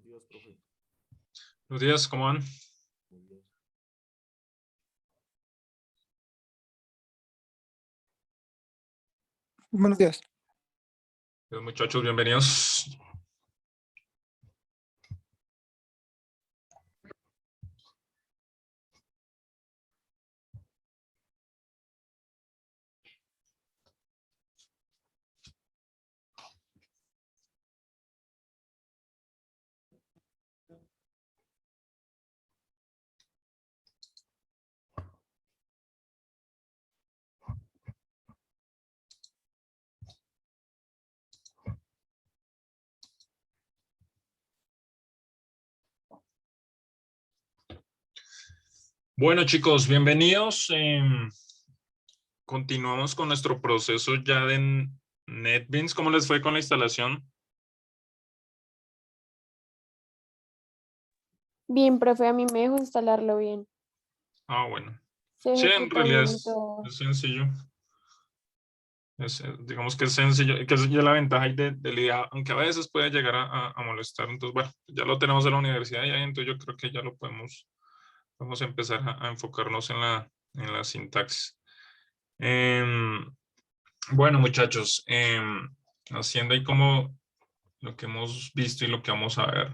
días, profe. Buenos días, ¿cómo van? Muy bien. Buenos días. Pues, muchachos, bienvenidos. Bueno, chicos, bienvenidos. Continuamos con nuestro proceso ya de NetBeans. ¿Cómo les fue con la instalación? Bien, profe, a mí me dejó instalarlo bien. Ah, bueno. Se Sí, en ejecuta realidad bien y todo. es sencillo. Digamos que es sencillo, que es ya la ventaja ahí del IA, aunque a veces puede llegar a molestar. Entonces, bueno, ya lo tenemos en la universidad y ahí, entonces yo creo que ya lo podemos empezar a enfocarnos en la sintaxis. Bueno, muchachos, haciendo ahí como lo que hemos visto y lo que vamos a ver.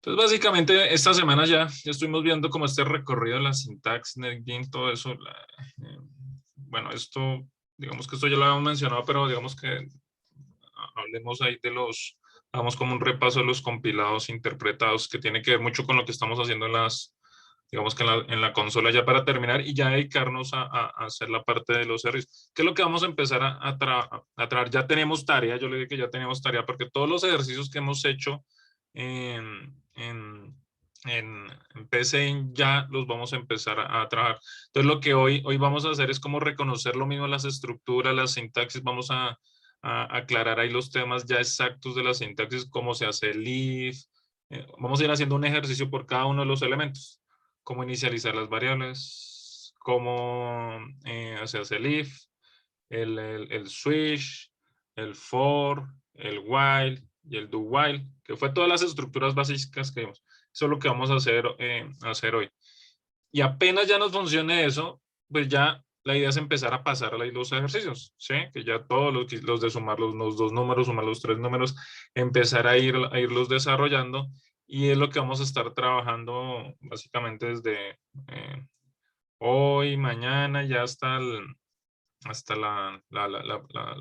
Entonces, básicamente, esta semana ya estuvimos viendo como este recorrido de la sintaxis, NetBeans, todo eso. Bueno, esto, digamos que esto ya lo habíamos mencionado, pero digamos que hablemos ahí hagamos como un repaso de los compilados interpretados, que tiene que ver mucho con lo que estamos haciendo digamos que en la consola ya para terminar y ya dedicarnos a hacer la parte de los ejercicios. ¿Qué es lo que vamos a empezar a traer? Ya tenemos tarea, yo le dije que ya teníamos tarea, porque todos los ejercicios que hemos hecho en PC ya los vamos a empezar a trabajar. Entonces lo que hoy vamos a hacer es como reconocer lo mismo las estructuras, las sintaxis, vamos a aclarar ahí los temas ya exactos de la sintaxis, cómo se hace el if. Vamos a ir haciendo un ejercicio por cada uno de los elementos. Cómo inicializar las variables, cómo se hace el if, el switch, el for, el while y el do while, que fue todas las estructuras básicas que vimos. Eso es lo que vamos a hacer hoy. Y apenas ya nos funcione eso, pues ya la idea es empezar a pasar ahí los ejercicios, ¿sí? Que ya todos los de sumar los dos números, sumar los tres números, empezar a irlos desarrollando, y es lo que vamos a estar trabajando básicamente desde hoy, mañana, ya hasta la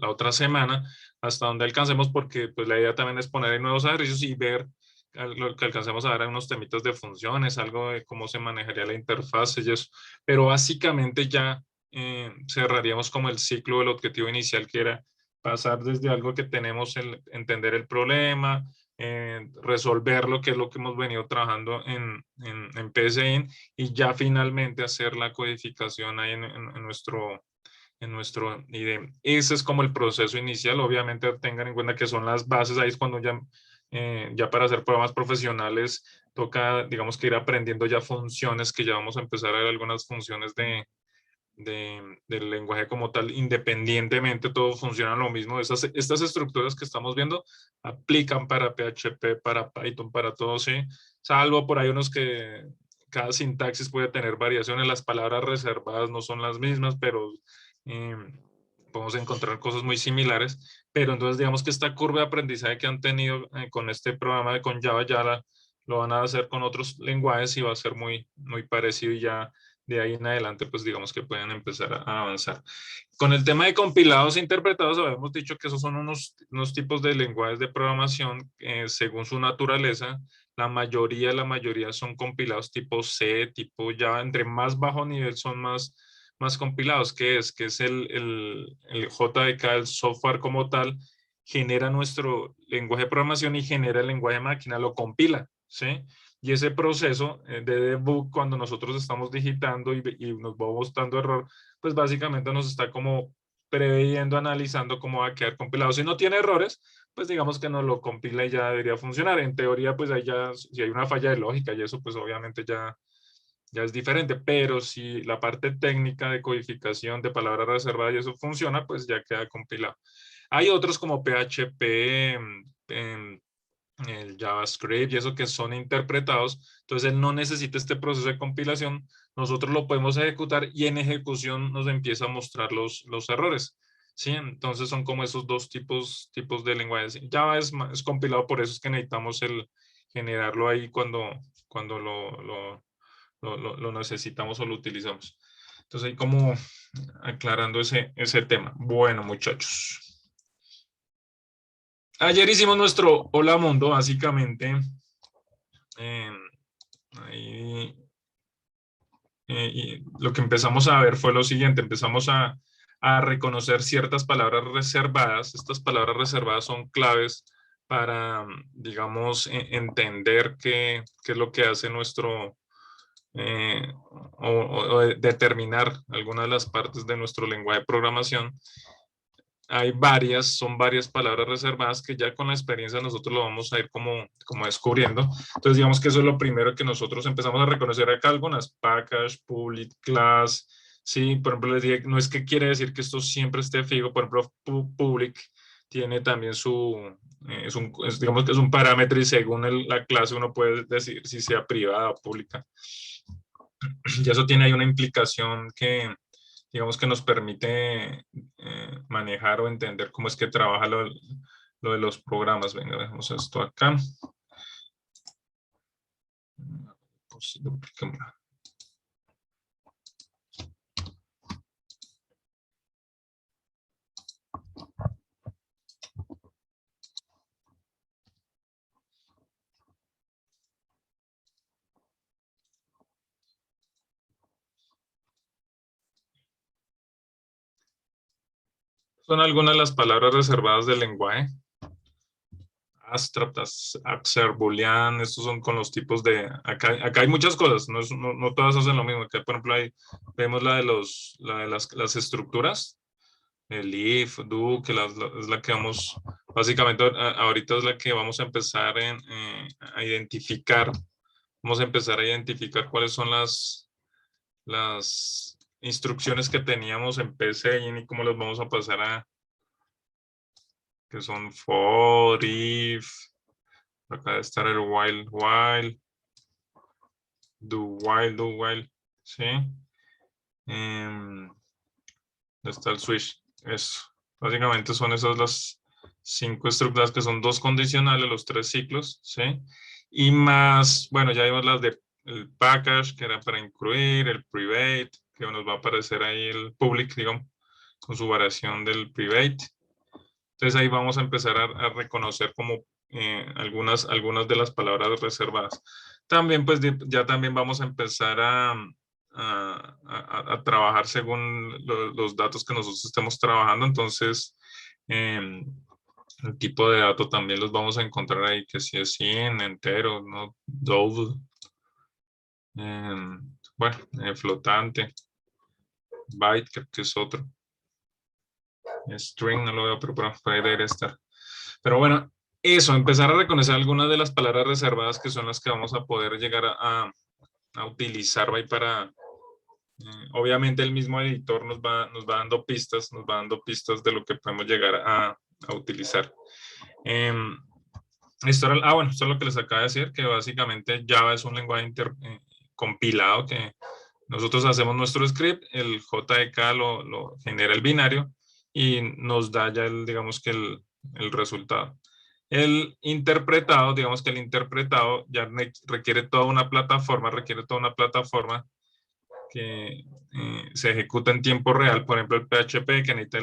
otra semana, hasta donde alcancemos, porque pues la idea también es poner ahí nuevos ejercicios y ver lo que alcancemos a ver, unos temitas de funciones, algo de cómo se manejaría la interfaz y eso, pero básicamente ya cerraríamos como el ciclo del objetivo inicial, que era pasar desde algo que tenemos, entender el problema, resolverlo, que es lo que hemos venido trabajando en PSIN, y ya finalmente hacer la codificación ahí en nuestro IDEM. Ese es como el proceso inicial. Obviamente tengan en cuenta que son las bases, ahí es cuando ya para hacer programas profesionales toca, digamos, que ir aprendiendo ya funciones, que ya vamos a empezar a ver algunas funciones del lenguaje como tal, independientemente, todo funciona lo mismo. Estas estructuras que estamos viendo aplican para PHP, para Python, para todo, sí, salvo por ahí unos que cada sintaxis puede tener variaciones, las palabras reservadas no son las mismas, pero podemos encontrar cosas muy similares. Pero entonces digamos que esta curva de aprendizaje que han tenido con este programa con Java ya lo van a hacer con otros lenguajes y va a ser muy, muy parecido, y ya de ahí en adelante pues digamos que pueden empezar a avanzar. Con el tema de compilados e interpretados, habíamos dicho que esos son unos tipos de lenguajes de programación según su naturaleza. La mayoría son compilados tipo C, tipo Java. Entre más bajo nivel son más compilados, que es el JDK, el software como tal, genera nuestro lenguaje de programación y genera el lenguaje de máquina, lo compila, ¿sí? Y ese proceso de debug, cuando nosotros estamos digitando y nos va mostrando error, pues básicamente nos está como preveyendo, analizando cómo va a quedar compilado. Si no tiene errores, pues digamos que nos lo compila y ya debería funcionar. En teoría, pues ahí ya, si hay una falla de lógica y eso, pues obviamente ya ya es diferente, pero si la parte técnica de codificación de palabras reservadas y eso funciona, pues ya queda compilado. Hay otros como PHP, el JavaScript y eso que son interpretados, entonces él no necesita este proceso de compilación, nosotros lo podemos ejecutar y en ejecución nos empieza a mostrar los errores. ¿Sí? Entonces son como esos dos tipos de lenguajes. Java es compilado, por eso es que necesitamos generarlo ahí cuando lo necesitamos o lo utilizamos. Entonces ahí como aclarando ese tema. Bueno, muchachos. Ayer hicimos nuestro Hola Mundo, básicamente. Ahí, y lo que empezamos a ver fue lo siguiente, empezamos a reconocer ciertas palabras reservadas. Estas palabras reservadas son claves para, digamos, entender qué es lo que hace nuestro, o determinar algunas de las partes de nuestro lenguaje de programación. Hay son varias palabras reservadas que ya con la experiencia nosotros lo vamos a ir como descubriendo. Entonces, digamos que eso es lo primero que nosotros empezamos a reconocer acá, algunas package, public, class. Sí, por ejemplo, les dije, no es que quiere decir que esto siempre esté fijo. Por ejemplo, public tiene también digamos que es un parámetro y según la clase uno puede decir si sea privada o pública. Y eso tiene ahí una implicación que, digamos, que nos permite manejar o entender cómo es que trabaja lo de los programas. Venga, dejemos esto acá. Pues, dupliquémoslo. Son algunas de las palabras reservadas del lenguaje. Abstract, Abstract, Boolean, estos son con los tipos de... Acá hay muchas cosas, no todas hacen lo mismo. Acá, por ejemplo, vemos la de las estructuras, el if, do, que es la que vamos, básicamente ahorita es la que vamos a empezar a identificar. Vamos a empezar a identificar cuáles son las instrucciones que teníamos en PC y cómo las vamos a pasar que son for, if, acá debe estar el while, do while, ¿sí? Está el switch, eso. Básicamente son esas las 5 estructuras que son 2 condicionales, los 3 ciclos, ¿sí? Y más, bueno, ya vimos las de el package, que era para incluir, el private, que nos va a aparecer ahí el public, digamos, con su variación del private. Entonces ahí vamos a empezar a reconocer como algunas de las palabras reservadas. También pues ya también vamos a empezar a trabajar según los datos que nosotros estemos trabajando. Entonces el tipo de dato también los vamos a encontrar ahí, que si es 100, entero, ¿no? Double. Bueno, flotante. Byte, creo que es otro. String, no lo veo, pero puede debería estar. Pero bueno, eso, empezar a reconocer algunas de las palabras reservadas que son las que vamos a poder llegar a utilizar ahí para... obviamente el mismo editor nos va dando pistas, de lo que podemos llegar a utilizar. Bueno, esto es lo que les acabo de decir, que básicamente Java es un lenguaje compilado que nosotros hacemos nuestro script, el JDK lo genera el binario y nos da ya digamos que el resultado. El interpretado, digamos que el interpretado ya requiere toda una plataforma, que se ejecuta en tiempo real. Por ejemplo, el PHP, que necesita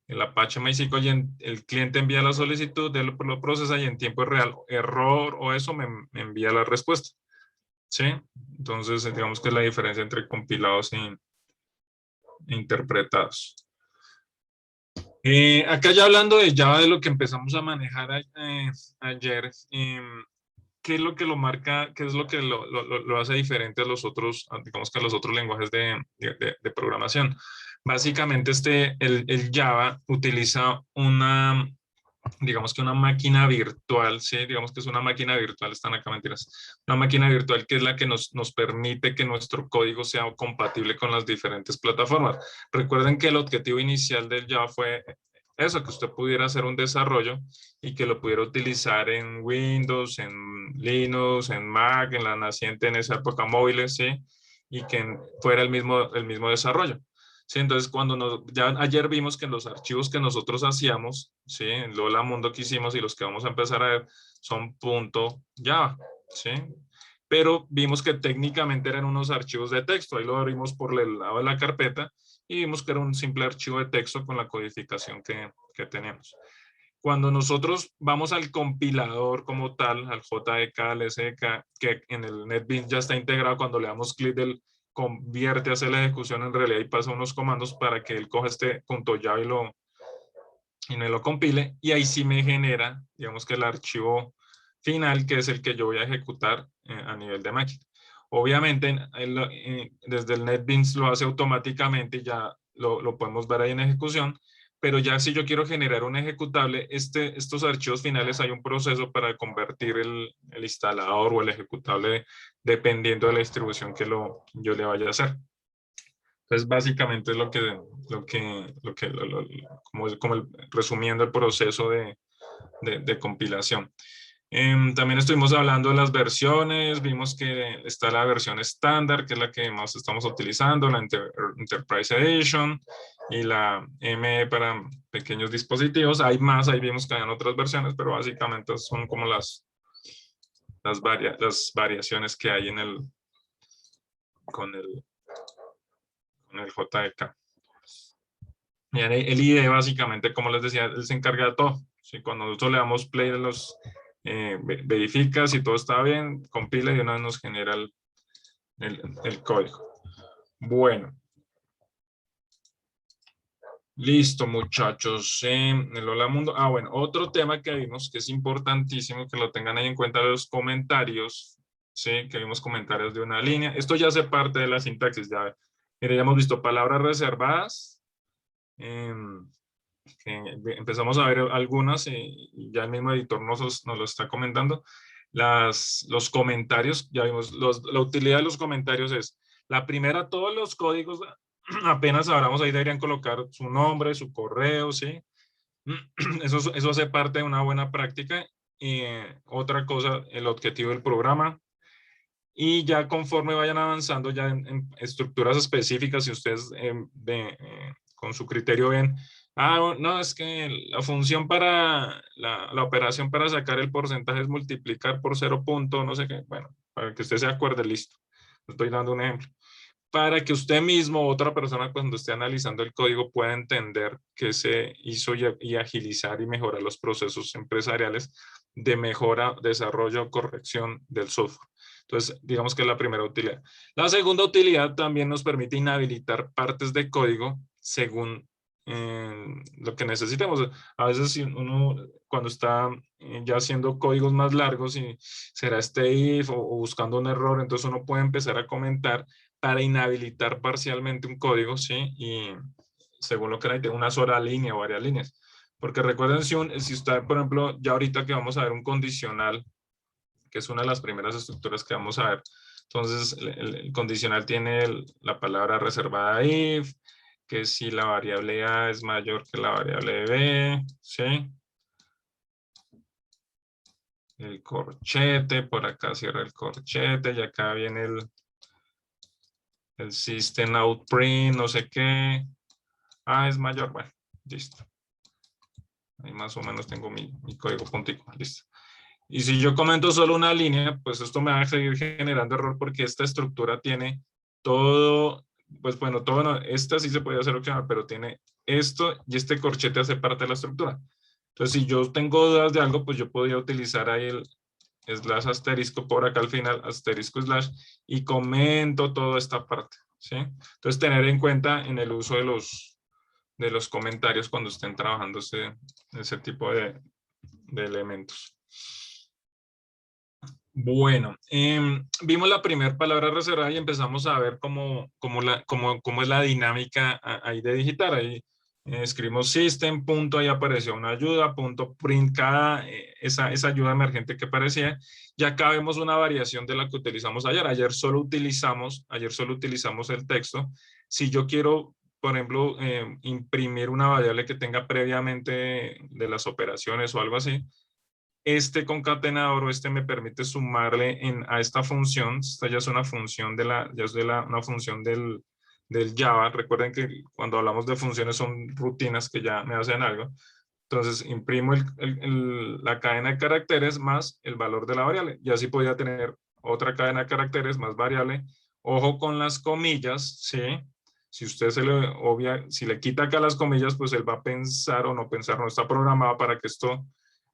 el Apache MySQL, y el cliente envía la solicitud, él lo procesa y en tiempo real, error o eso, me envía la respuesta. ¿Sí? Entonces, digamos que es la diferencia entre compilados e interpretados. Acá ya hablando de Java, de lo que empezamos a manejar ayer, ¿qué es lo que lo marca, qué es lo que lo hace diferente a los otros, digamos que a los otros lenguajes de programación? Básicamente el Java utiliza digamos que una máquina virtual, ¿sí? Digamos que es una máquina virtual, están acá mentiras. Una máquina virtual que es la que nos permite que nuestro código sea compatible con las diferentes plataformas. Recuerden que el objetivo inicial del Java fue eso, que usted pudiera hacer un desarrollo y que lo pudiera utilizar en Windows, en Linux, en Mac, en la naciente en esa época móviles, ¿sí? Y que fuera el mismo desarrollo. Sí, entonces ya ayer vimos que los archivos que nosotros hacíamos, sí, en Lola Mundo que hicimos y los que vamos a empezar a ver son .java, sí, pero vimos que técnicamente eran unos archivos de texto, ahí lo abrimos por el lado de la carpeta y vimos que era un simple archivo de texto con la codificación que tenemos. Cuando nosotros vamos al compilador como tal, al JDK, al SDK, que en el NetBeans ya está integrado, cuando le damos clic del convierte, hace la ejecución en realidad y pasa unos comandos para que él coja este .java y me lo compile, y ahí sí me genera, digamos que el archivo final, que es el que yo voy a ejecutar a nivel de máquina. Obviamente, desde el NetBeans lo hace automáticamente y ya lo podemos ver ahí en ejecución, pero ya si yo quiero generar un ejecutable, estos archivos finales hay un proceso para convertir el instalador o el ejecutable dependiendo de la distribución que yo le vaya a hacer. Entonces, básicamente es resumiendo el proceso de compilación. También estuvimos hablando de las versiones, vimos que está la versión estándar, que es la que más estamos utilizando, la Enterprise Edition y la ME para pequeños dispositivos. Hay más, ahí vimos que hay otras versiones, pero básicamente son como las variaciones que hay con el JDK. Y el IDE básicamente, como les decía, él se encarga de todo. ¿Sí? Cuando nosotros le damos play, verifica si todo está bien, compila y de una vez nos genera el código. Bueno. Listo, muchachos. El Hola Mundo. Bueno, otro tema que vimos que es importantísimo que lo tengan ahí en cuenta los comentarios. Sí, que vimos comentarios de una línea. Esto ya hace parte de la sintaxis. Ya hemos visto palabras reservadas. Empezamos a ver algunas y ya el mismo editor nos lo está comentando. Los comentarios, ya vimos, la utilidad de los comentarios es, la primera, todos los códigos apenas abramos ahí deberían colocar su nombre, su correo, ¿sí? Eso hace parte de una buena práctica. Y otra cosa, el objetivo del programa. Y ya conforme vayan avanzando ya en estructuras específicas, si ustedes con su criterio ven, no, es que la función para la operación para sacar el porcentaje es multiplicar por 0 punto, no sé qué, bueno, para que usted se acuerde, listo. Estoy dando un ejemplo. Para que usted mismo o otra persona cuando esté analizando el código pueda entender qué se hizo y agilizar y mejorar los procesos empresariales de mejora, desarrollo, corrección del software. Entonces, digamos que es la primera utilidad. La segunda utilidad también nos permite inhabilitar partes de código según lo que necesitemos. A veces si uno cuando está ya haciendo códigos más largos y será este if o buscando un error, entonces uno puede empezar a comentar para inhabilitar parcialmente un código, ¿sí? Y según lo que necesite, una sola línea o varias líneas. Porque recuerden, si usted, por ejemplo, ya ahorita que vamos a ver un condicional, que es una de las primeras estructuras que vamos a ver. Entonces, el condicional tiene la palabra reservada if, que si la variable A es mayor que la variable B, ¿sí? El corchete, por acá cierra el corchete, y acá viene el system out print, no sé qué. Es mayor, bueno, listo. Ahí más o menos tengo mi código puntico, listo. Y si yo comento solo una línea, pues esto me va a seguir generando error porque esta estructura tiene todo, pues bueno, todo, no, esta sí se puede hacer opcional, pero tiene esto y este corchete hace parte de la estructura. Entonces, si yo tengo dudas de algo, pues yo podría utilizar ahí el slash asterisco por acá al final, asterisco slash, y comento toda esta parte, ¿sí? Entonces, tener en cuenta en el uso de los comentarios cuando estén trabajando ese tipo de elementos. Bueno, vimos la primera palabra reservada y empezamos a ver cómo es la dinámica ahí de digitar. Ahí escribimos system, punto, ahí apareció una ayuda, punto print esa ayuda emergente que aparecía. Y acá vemos una variación de la que utilizamos ayer. Ayer solo utilizamos el texto. Si yo quiero, por ejemplo, imprimir una variable que tenga previamente de las operaciones o algo así, este concatenador o me permite sumarle a esta función. Esta ya es una función una función del Java. Recuerden que cuando hablamos de funciones son rutinas que ya me hacen algo. Entonces imprimo la cadena de caracteres más el valor de la variable. Y así podría tener otra cadena de caracteres más variable. Ojo con las comillas, ¿sí? Si usted si le quita acá las comillas, pues él va a pensar o no pensar, no está programado para que esto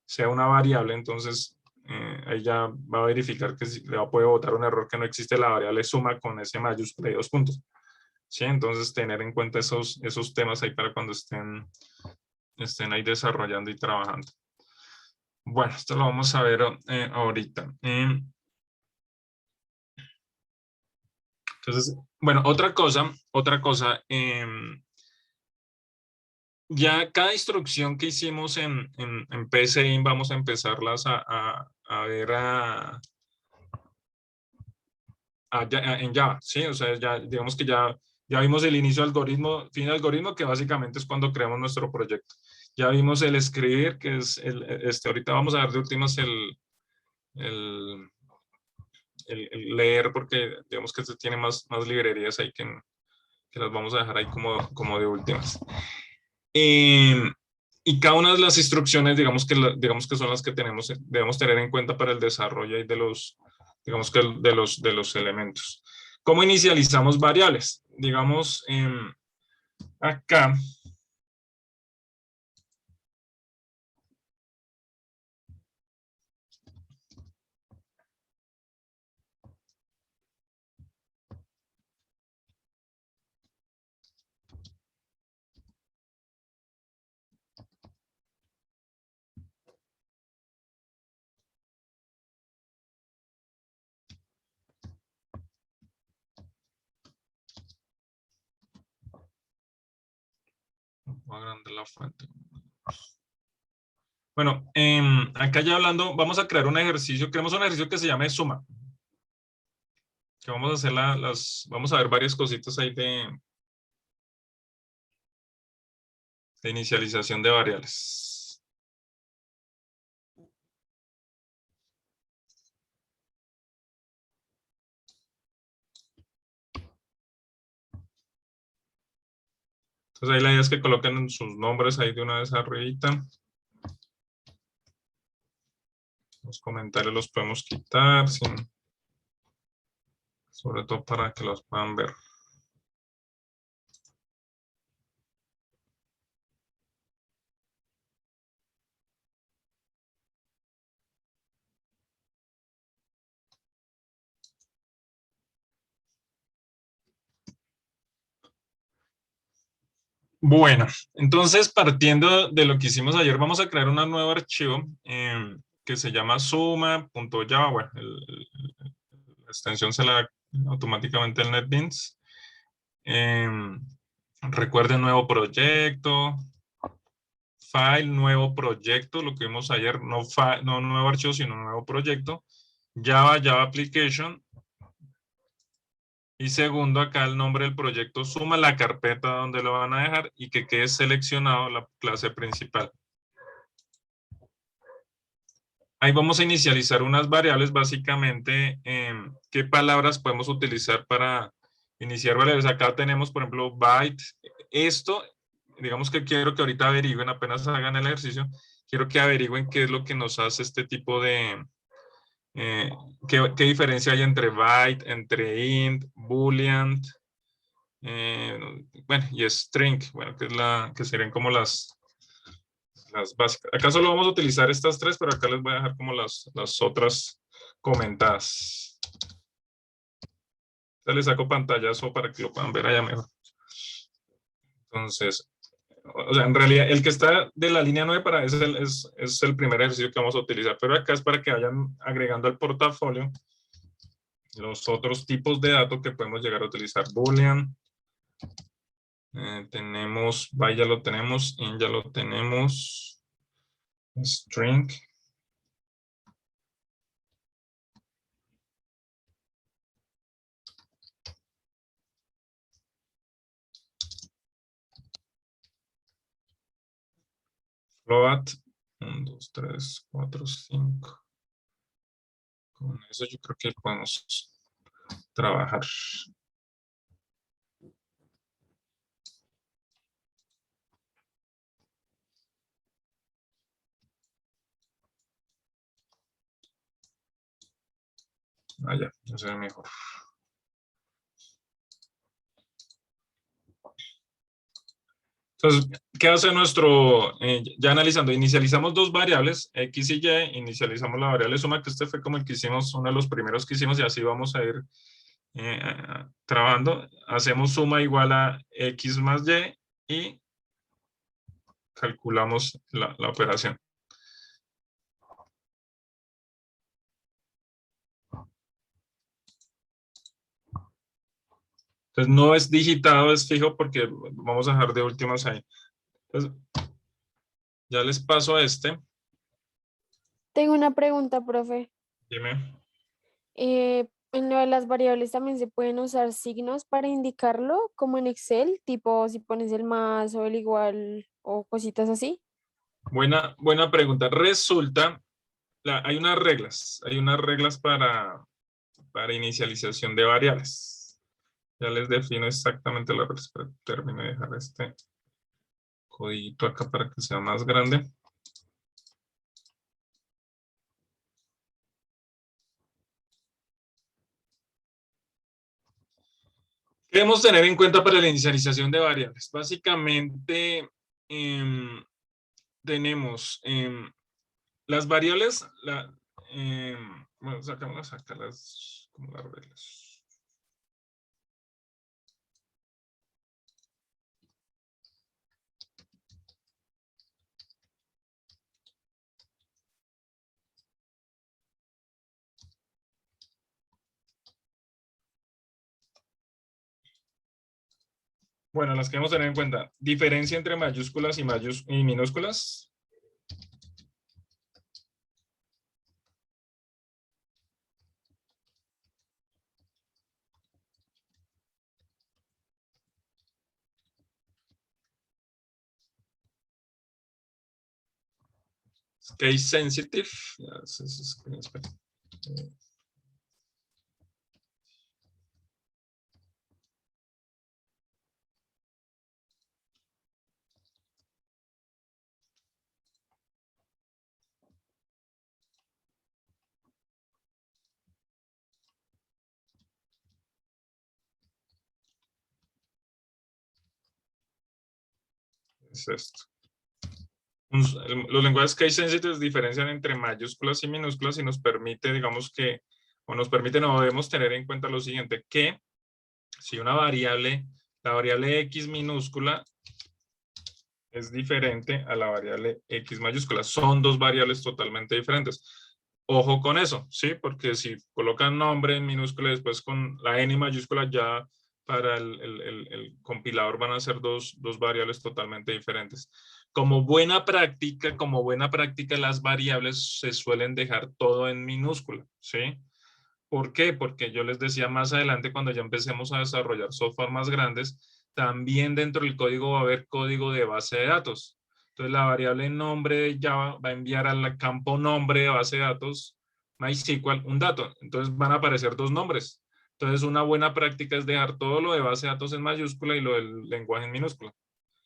sea una variable. Entonces ahí ya va a verificar que le va a poder botar un error que no existe la variable suma con ese mayúscula y 2 puntos. ¿Sí? Entonces tener en cuenta esos temas ahí para cuando estén ahí desarrollando y trabajando. Bueno, esto lo vamos a ver ahorita. Entonces, bueno, otra cosa, ya cada instrucción que hicimos en PSI vamos a empezarlas a ver en Java, ¿sí? O sea, ya digamos que ya vimos el inicio del algoritmo, fin del algoritmo, que básicamente es cuando creamos nuestro proyecto. Ya vimos el escribir, que es ahorita vamos a ver de últimas el leer, porque digamos que este tiene más librerías ahí que las vamos a dejar ahí como de últimas. Y cada una de las instrucciones, digamos que son las que debemos tener en cuenta para el desarrollo ahí de los, digamos que de los elementos. ¿Cómo inicializamos variables? Digamos, acá. Voy a agrandar la fuente. Bueno, acá ya hablando, vamos a crear un ejercicio. Creamos un ejercicio que se llama suma. Que vamos a hacer vamos a ver varias cositas ahí de inicialización de variables. Entonces ahí la idea es que coloquen sus nombres ahí de una vez arribita. Los comentarios los podemos quitar, sobre todo para que los puedan ver. Bueno, entonces partiendo de lo que hicimos ayer, vamos a crear un nuevo archivo que se llama suma.java. Bueno, la extensión se la da automáticamente el NetBeans. Recuerden nuevo proyecto, file, nuevo proyecto, lo que vimos ayer, no nuevo archivo, sino nuevo proyecto, Java application. Y segundo, acá el nombre del proyecto suma, la carpeta donde lo van a dejar y que quede seleccionado la clase principal. Ahí vamos a inicializar unas variables, básicamente, qué palabras podemos utilizar para iniciar variables. Acá tenemos, por ejemplo, byte. Esto, digamos que quiero que ahorita averigüen, apenas hagan el ejercicio, quiero que averigüen qué es lo que nos hace este tipo de... qué diferencia hay entre byte, entre int, boolean, bueno, y string, bueno, que serían como las básicas. Acá solo vamos a utilizar estas tres, pero acá les voy a dejar como las otras comentadas. Ya les saco pantallazo para que lo puedan ver allá mejor. Entonces, o sea, en realidad, el que está de la línea 9 para ese es el primer ejercicio que vamos a utilizar, pero acá es para que vayan agregando al portafolio los otros tipos de datos que podemos llegar a utilizar. Boolean, Tenemos by, ya lo tenemos, in ya lo tenemos, string. Float, 1, 2, 3, 4, 5. Con eso yo creo que podemos trabajar. Ya se ve mejor. Entonces, ¿qué hace nuestro, ya analizando, inicializamos dos variables, x y y, inicializamos la variable suma, que este fue como el que hicimos, uno de los primeros que hicimos, y así vamos a ir trabajando. Hacemos suma igual a x más y, y calculamos la operación. Entonces, no es digitado, es fijo, porque vamos a dejar de últimas ahí. Entonces, ya les paso a este. Tengo una pregunta, profe. Dime. En lo de las variables también se pueden usar signos para indicarlo, como en Excel, tipo si pones el más o el igual o cositas así. Buena pregunta. Resulta, hay unas reglas para inicialización de variables. Ya les defino exactamente la reglas. Termino de dejar este codito acá para que sea más grande. ¿Qué debemos tener en cuenta para la inicialización de variables? Básicamente, tenemos las variables, bueno, sacamos acá como las reglas. Bueno, las que debemos tener en cuenta. Diferencia entre mayúsculas y minúsculas. Case sensitive. Es esto. Los lenguajes case sensitive diferencian entre mayúsculas y minúsculas y nos permite, digamos que, o nos permite, no debemos tener en cuenta lo siguiente, que si una variable, la variable x minúscula es diferente a la variable x mayúscula. Son dos variables totalmente diferentes. Ojo con eso, ¿sí? Porque si colocan nombre en minúscula y después con la n mayúscula, ya para el compilador van a ser dos variables totalmente diferentes. Como buena práctica, las variables se suelen dejar todo en minúscula, ¿sí? ¿Por qué? Porque yo les decía más adelante, cuando ya empecemos a desarrollar software más grandes, también dentro del código va a haber código de base de datos. Entonces, la variable nombre de Java va a enviar al campo nombre de base de datos MySQL un dato. Entonces, van a aparecer dos nombres. Entonces, una buena práctica es dejar todo lo de base de datos en mayúscula y lo del lenguaje en minúscula.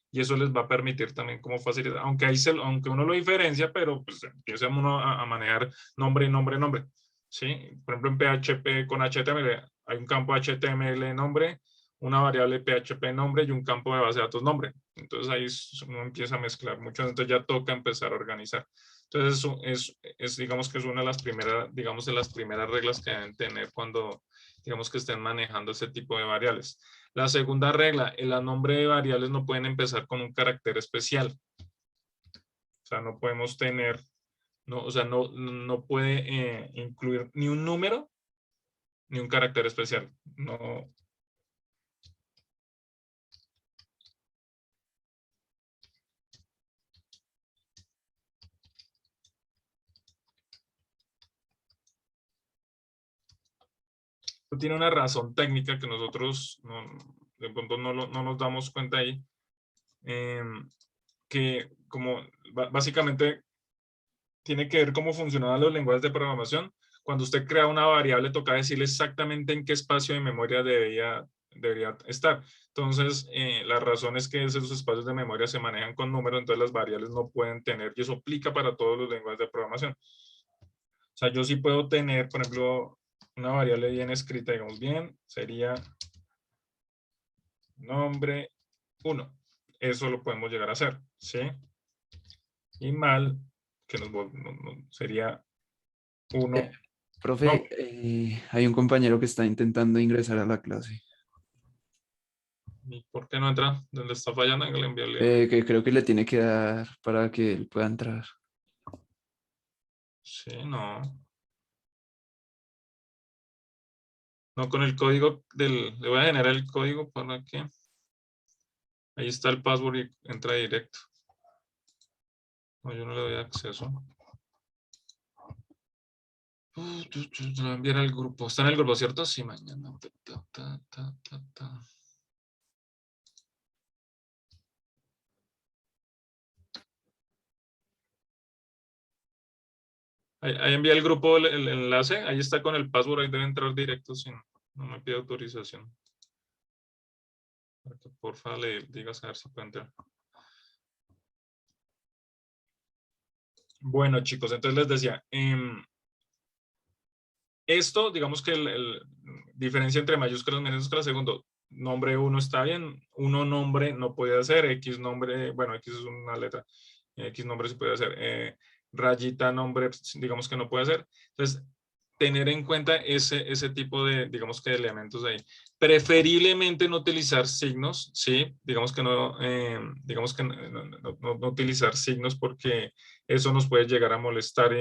Y eso les va a permitir también como facilitar, aunque uno lo diferencia, pero pues empieza uno a manejar nombre, nombre, nombre. ¿Sí? Por ejemplo, en PHP con HTML hay un campo HTML nombre, una variable PHP nombre y un campo de base de datos nombre. Entonces ahí uno empieza a mezclar mucho, entonces ya toca empezar a organizar. Entonces eso digamos que es una de las primeras, digamos, de las primeras reglas que deben tener cuando, digamos, que estén manejando ese tipo de variables. La segunda regla, el nombre de variables no pueden empezar con un carácter especial. O sea, no podemos tener, no, o sea, no puede incluir ni un número ni un carácter especial. No. Esto tiene una razón técnica que nosotros de pronto no nos damos cuenta ahí, que como básicamente tiene que ver cómo funcionaban los lenguajes de programación. Cuando usted crea una variable, toca decirle exactamente en qué espacio de memoria debería estar. Entonces, la razón es que esos espacios de memoria se manejan con números, entonces las variables no pueden tener, y eso aplica para todos los lenguajes de programación. O sea, yo sí puedo tener, por ejemplo, una variable bien escrita, digamos bien, sería nombre 1. Eso lo podemos llegar a hacer, ¿sí? Y mal, que sería 1. Profe, hay un compañero que está intentando ingresar a la clase. ¿Y por qué no entra? ¿Dónde está fallando? En el enviarle. Que creo que le tiene que dar para que él pueda entrar. Sí, no. No, con el código le voy a generar el código para que. Ahí está el password y entra directo. No, yo no le doy acceso. Le voy a enviar al grupo. Está en el grupo, ¿cierto? Sí, mañana. Ahí envía el grupo el enlace. Ahí está con el password. Ahí debe entrar directo. Si no me pide autorización. Para que porfa le digas a ver si puede entrar. Bueno, chicos, entonces les decía, esto, digamos que diferencia entre mayúsculas y minúsculas, segundo, nombre 1 está bien, 1 nombre no puede hacer, X nombre, bueno, X es una letra, X nombre sí puede hacer, rayita nombre, digamos que no puede hacer. Entonces, tener en cuenta ese tipo de, digamos que de elementos ahí. Preferiblemente no utilizar signos, ¿sí? Digamos que no utilizar signos porque eso nos puede llegar a molestar,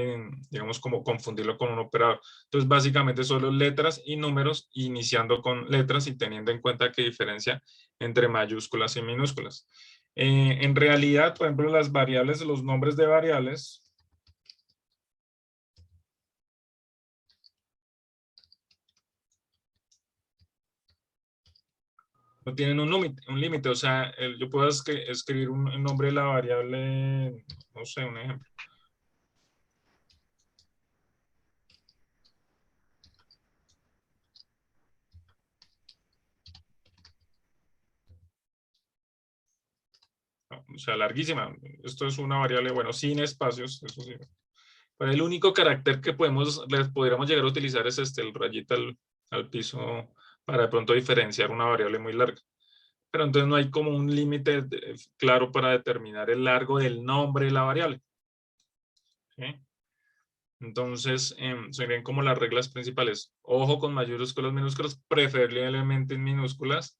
digamos, como confundirlo con un operador. Entonces, básicamente solo letras y números, iniciando con letras y teniendo en cuenta qué diferencia entre mayúsculas y minúsculas. En realidad, por ejemplo, las variables, los nombres de variables, no tienen un límite, o sea, yo puedo escribir un nombre de la variable, no sé, un ejemplo. O sea, larguísima. Esto es una variable, bueno, sin espacios, eso sí. Pero el único carácter que podríamos llegar a utilizar es el rayita al piso para de pronto diferenciar una variable muy larga. Pero entonces no hay como un límite claro para determinar el largo del nombre de la variable. ¿Sí? Entonces, serían como las reglas principales. Ojo con mayúsculas, minúsculas, preferiblemente en minúsculas.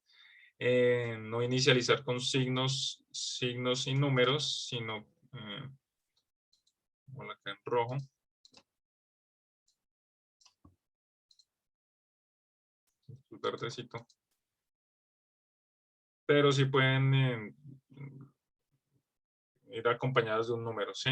No inicializar con signos y números, sino como acá en rojo. Verdecito. Pero sí pueden ir acompañados de un número, ¿sí?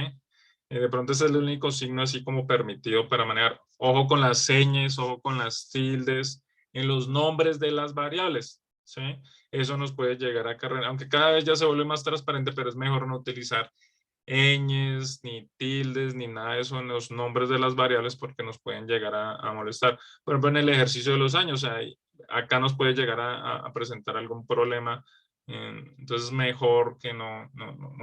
De pronto ese es el único signo así como permitido para manejar. Ojo con las señas, ojo con las tildes, en los nombres de las variables, ¿sí? Eso nos puede llegar a cargar, aunque cada vez ya se vuelve más transparente, pero es mejor no utilizar ñes, ni tildes, ni nada de eso en los nombres de las variables porque nos pueden llegar a molestar. Por ejemplo, en el ejercicio de los años, acá nos puede llegar a presentar algún problema. Entonces, mejor que no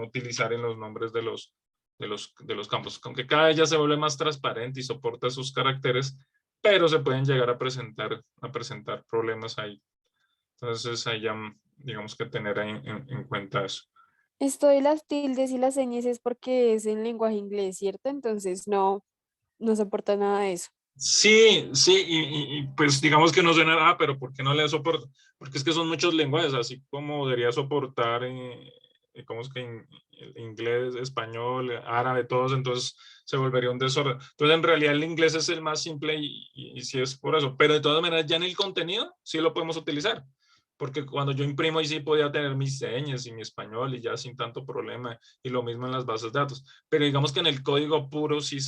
utilizar en los nombres de los campos, aunque cada vez ya se vuelve más transparente y soporta sus caracteres, pero se pueden llegar a presentar problemas ahí. Entonces, ahí ya, digamos que tener en cuenta eso. Esto de las tildes y las señas es porque es en lenguaje inglés, ¿cierto? Entonces no soporta nada de eso. Sí, sí, y pues digamos que no suena nada, pero ¿por qué no le soporta? Porque es que son muchos lenguajes, así como debería soportar, ¿cómo es que inglés, español, árabe, todos, entonces se volvería un desorden. Entonces, en realidad el inglés es el más simple y sí es por eso, pero de todas maneras ya en el contenido sí lo podemos utilizar, porque cuando yo imprimo ahí sí podía tener mis señas y mi español y ya sin tanto problema, y lo mismo en las bases de datos. Pero digamos que en el código puro sí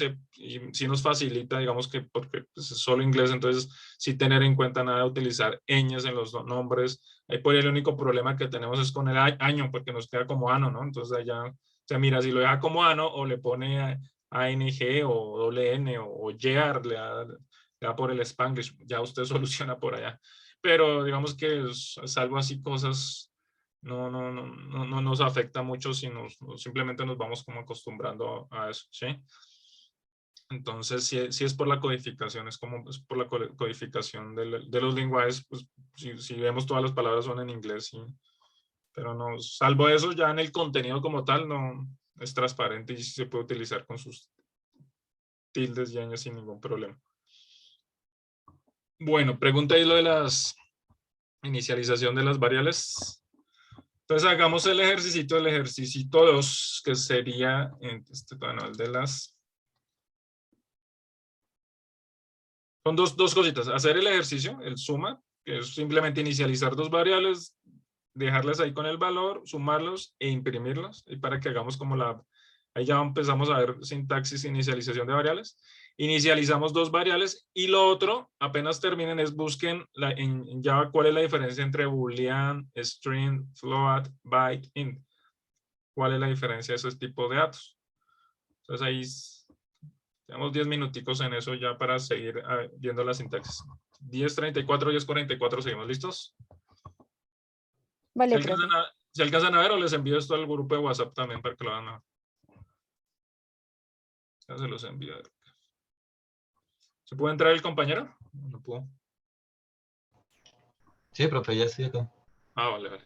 nos facilita, digamos que porque pues, es solo inglés, entonces sí tener en cuenta nada de utilizar ñes en los nombres. Ahí por ahí el único problema que tenemos es con el año, porque nos queda como ano, ¿no? Entonces allá, o sea, mira, si lo deja como ano o le pone ANG o doble N o YEAR, le da por el Spanglish, ya usted soluciona por allá. Pero digamos que salvo así cosas, no nos afecta mucho si simplemente nos vamos como acostumbrando a eso, ¿sí? Entonces, si es por la codificación, es como es por la codificación de los lenguajes, pues si vemos todas las palabras son en inglés, sí. Pero no, salvo eso, ya en el contenido como tal, no es transparente y se puede utilizar con sus tildes y años sin ningún problema. Bueno, pregunta ahí lo de las inicialización de las variables. Entonces hagamos el ejercicio 2, que sería bueno, el de las... Son dos cositas. Hacer el ejercicio, el suma, que es simplemente inicializar dos variables, dejarlas ahí con el valor, sumarlos e imprimirlos, y para que hagamos como ahí ya empezamos a ver sintaxis, inicialización de variables. Inicializamos dos variables, y lo otro, apenas terminen, es busquen en Java cuál es la diferencia entre boolean, string, float, byte, int. ¿Cuál es la diferencia de esos tipos de datos? Entonces ahí tenemos 10 minuticos en eso ya para seguir viendo la sintaxis. 10:34, 10:44, ¿seguimos listos? Vale, profe. Si alcanzan a ver, o les envío esto al grupo de WhatsApp también para que lo hagan. Ya se los envío. ¿Se puede entrar el compañero? No puedo. Sí, profe, ya estoy acá. Ah, vale, vale.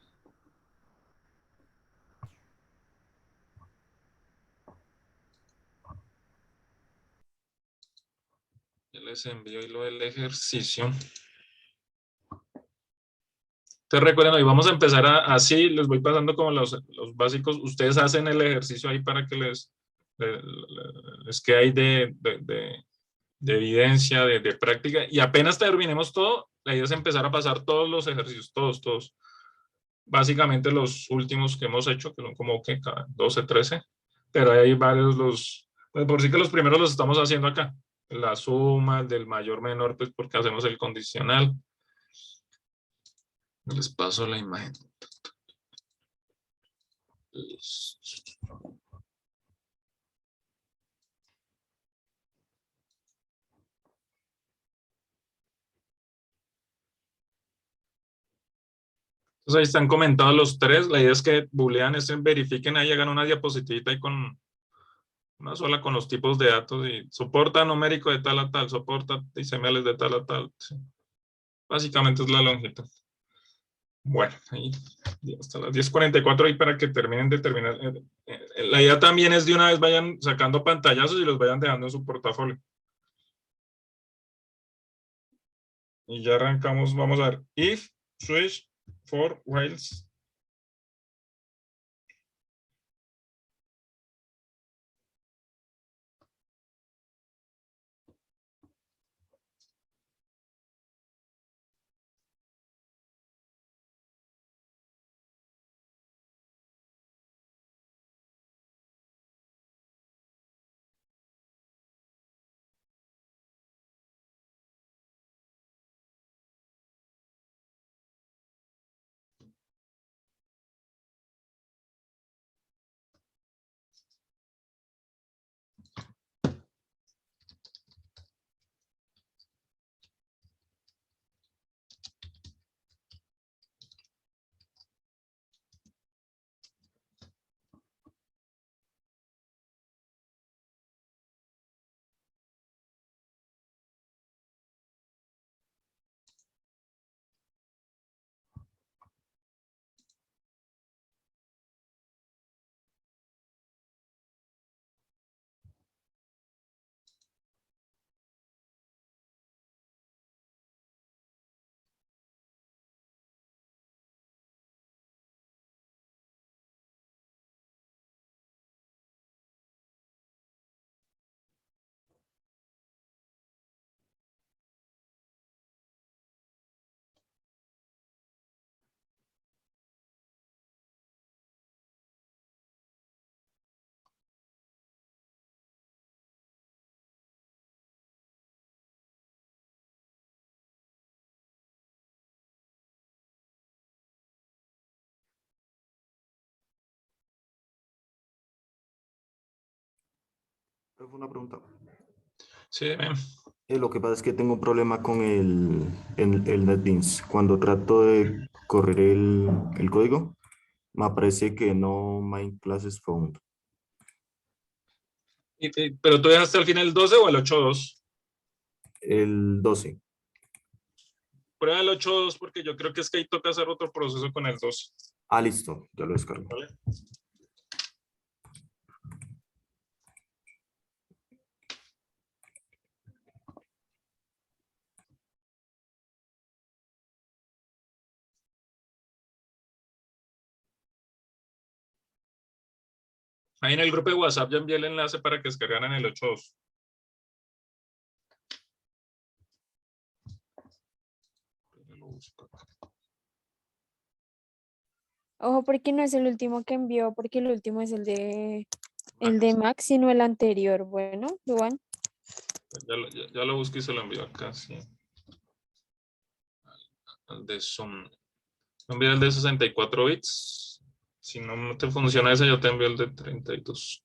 Ya les envío y lo del ejercicio. Entonces recuerden, hoy vamos a empezar así, les voy pasando como los básicos. Ustedes hacen el ejercicio ahí para que les quede ahí de evidencia, de práctica. Y apenas terminemos todo, la idea es empezar a pasar todos los ejercicios, todos. Básicamente los últimos que hemos hecho, que son como que 12, 13. Pero hay varios, pues por sí que los primeros los estamos haciendo acá. La suma, el del mayor, menor, pues porque hacemos el condicional. Les paso la imagen. Entonces ahí están comentados los tres. La idea es que boolean, verifiquen ahí, hagan una diapositivita ahí con una sola con los tipos de datos y soporta numérico de tal a tal, soporta decimales de tal a tal. Sí. Básicamente es la longitud. Bueno, ahí hasta las 10:44 ahí para que terminen de terminar. La idea también es de una vez vayan sacando pantallazos y los vayan dejando en su portafolio. Y ya arrancamos, vamos a ver, if, switch, for, whiles. Fue una pregunta. Sí, dime. Lo que pasa es que tengo un problema con el NetBeans. Cuando trato de correr el código, me aparece que no main classes found. ¿Pero tú dejaste al final el 12 o el 8.2? El 12. Prueba el 8.2 porque yo creo que es que ahí toca hacer otro proceso con el 12. Ah, listo, ya lo descargo. ¿Vale? Ahí en el grupo de WhatsApp ya envié el enlace para que descargaran el 8.2. Ojo, porque no es el último que envió, porque el último es el de Max, sino el anterior. Bueno, Duan. Ya lo busqué y se lo envío acá, sí. El de Zoom. Envío el de 64 bits. Si no te funciona ese, yo te envío el de 32.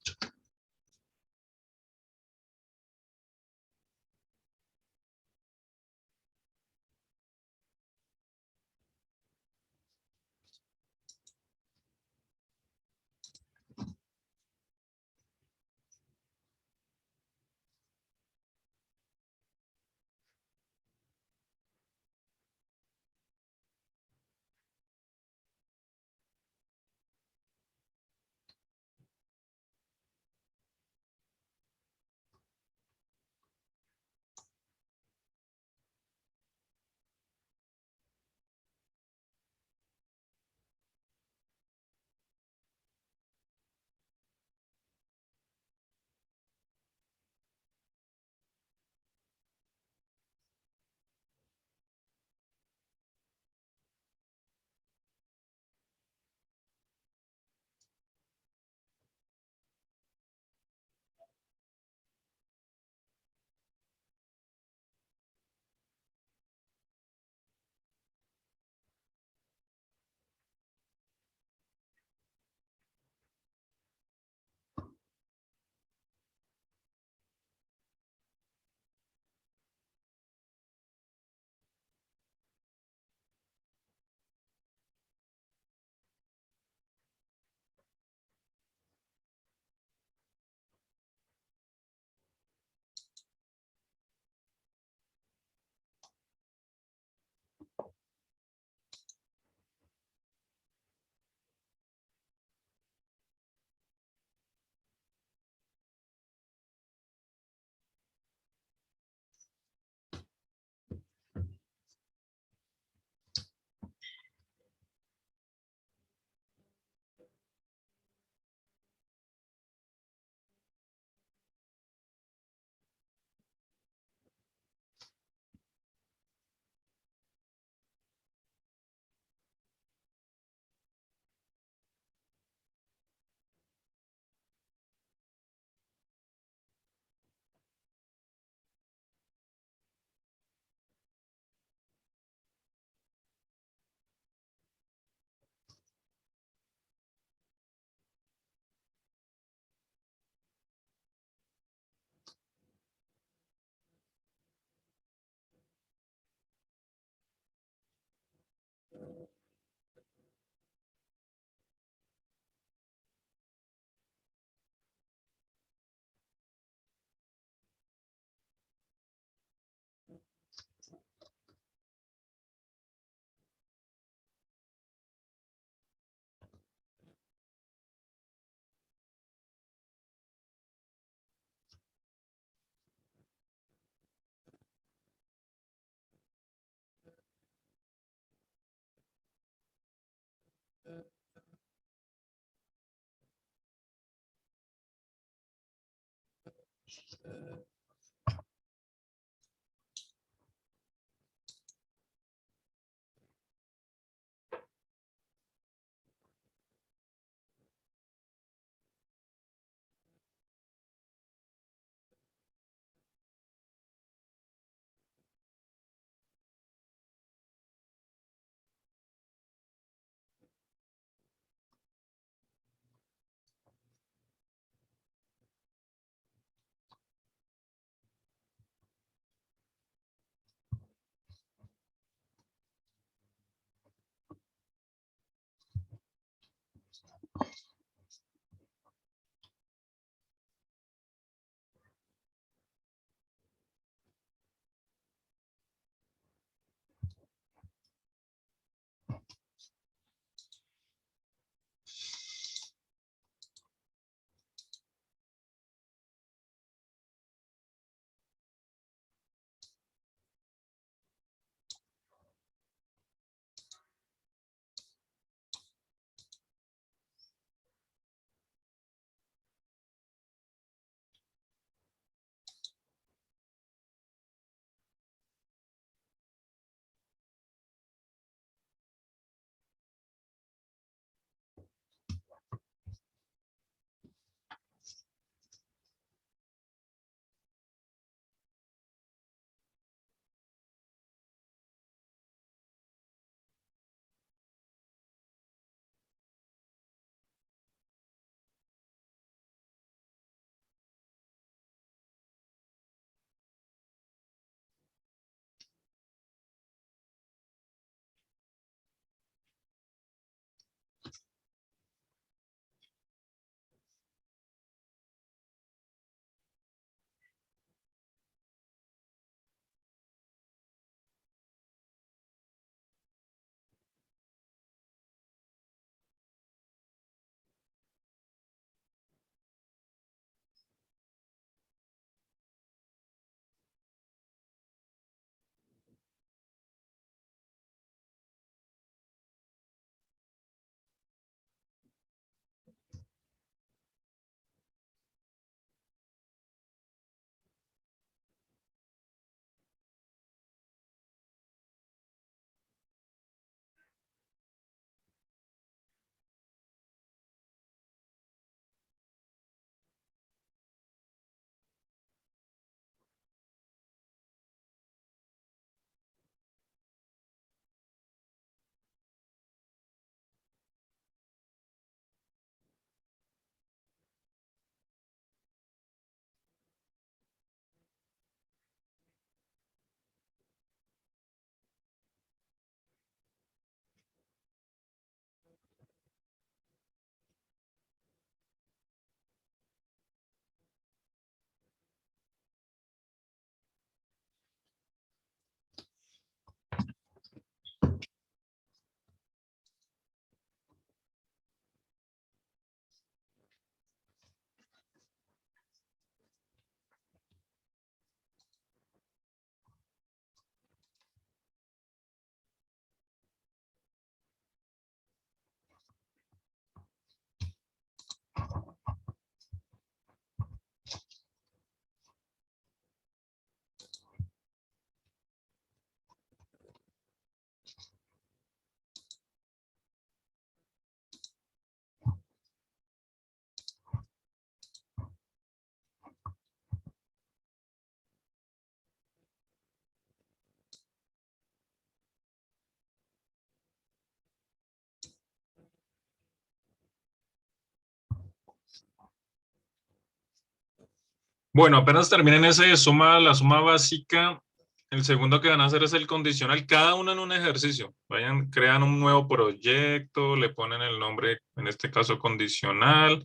Bueno, apenas terminen ese de suma, la suma básica, el segundo que van a hacer es el condicional, cada uno en un ejercicio. Vayan, crean un nuevo proyecto, le ponen el nombre, en este caso condicional.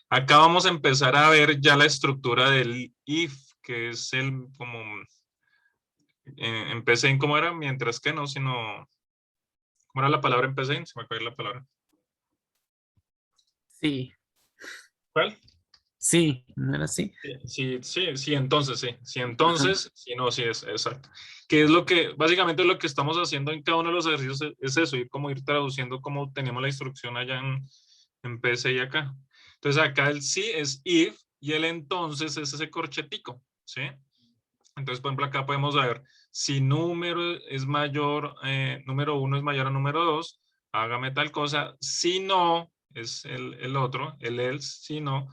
Acá vamos a empezar a ver ya la estructura del if, que es el como, empecé en cómo era, mientras que no, sino, ¿cómo era la palabra empecé? Se me acaba la palabra. Sí, ¿Cuál? sí, ¿no era así? Sí, entonces, sí. Sí, entonces, sí, no, sí, es exacto. Que es lo que, básicamente lo que estamos haciendo en cada uno de los ejercicios es eso, ir como ir traduciendo como tenemos la instrucción allá en PC y acá. Entonces acá el sí es if y el entonces es ese corchetico, ¿sí? Entonces, por ejemplo, acá podemos ver si número es mayor, número 1 es mayor a número 2, hágame tal cosa. Si no, es el otro, el else, si no,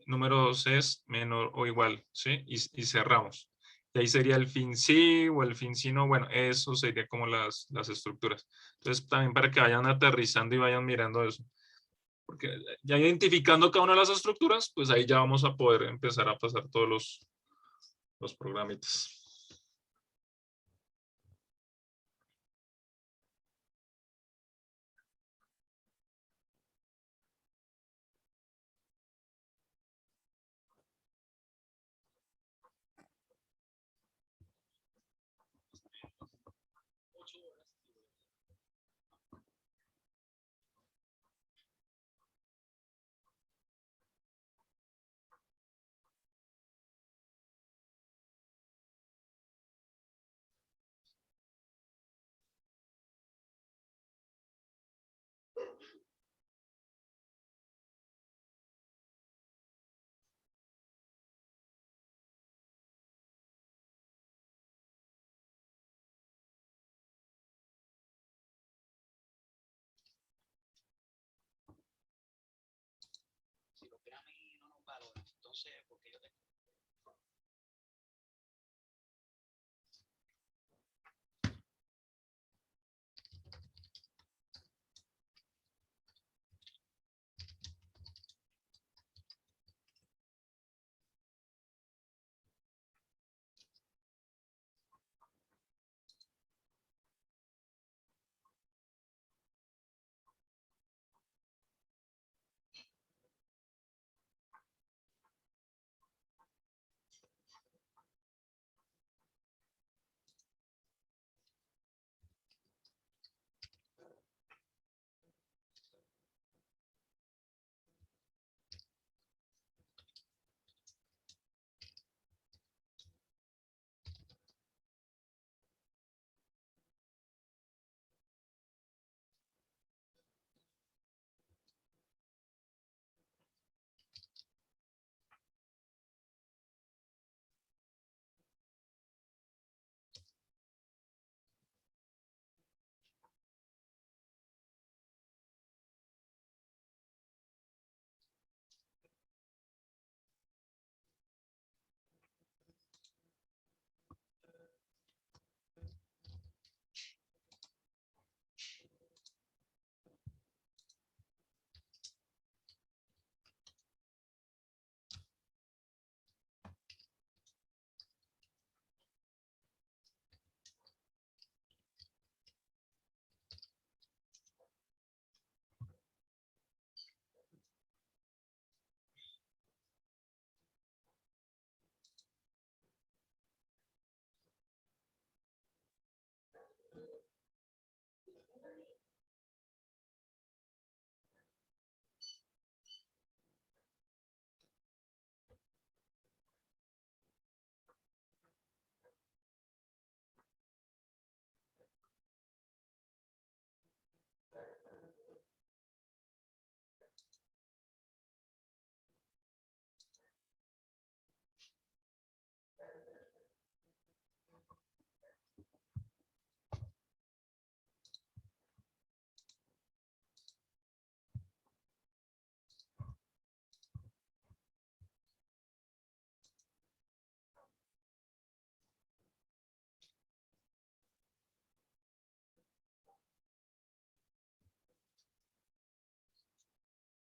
número 2 es menor o igual, ¿sí? Y cerramos. Y ahí sería el fin sí o el fin sí no. Bueno, eso sería como las estructuras. Entonces, también para que vayan aterrizando y vayan mirando eso. Porque ya identificando cada una de las estructuras, pues ahí ya vamos a poder empezar a pasar todos los programitas.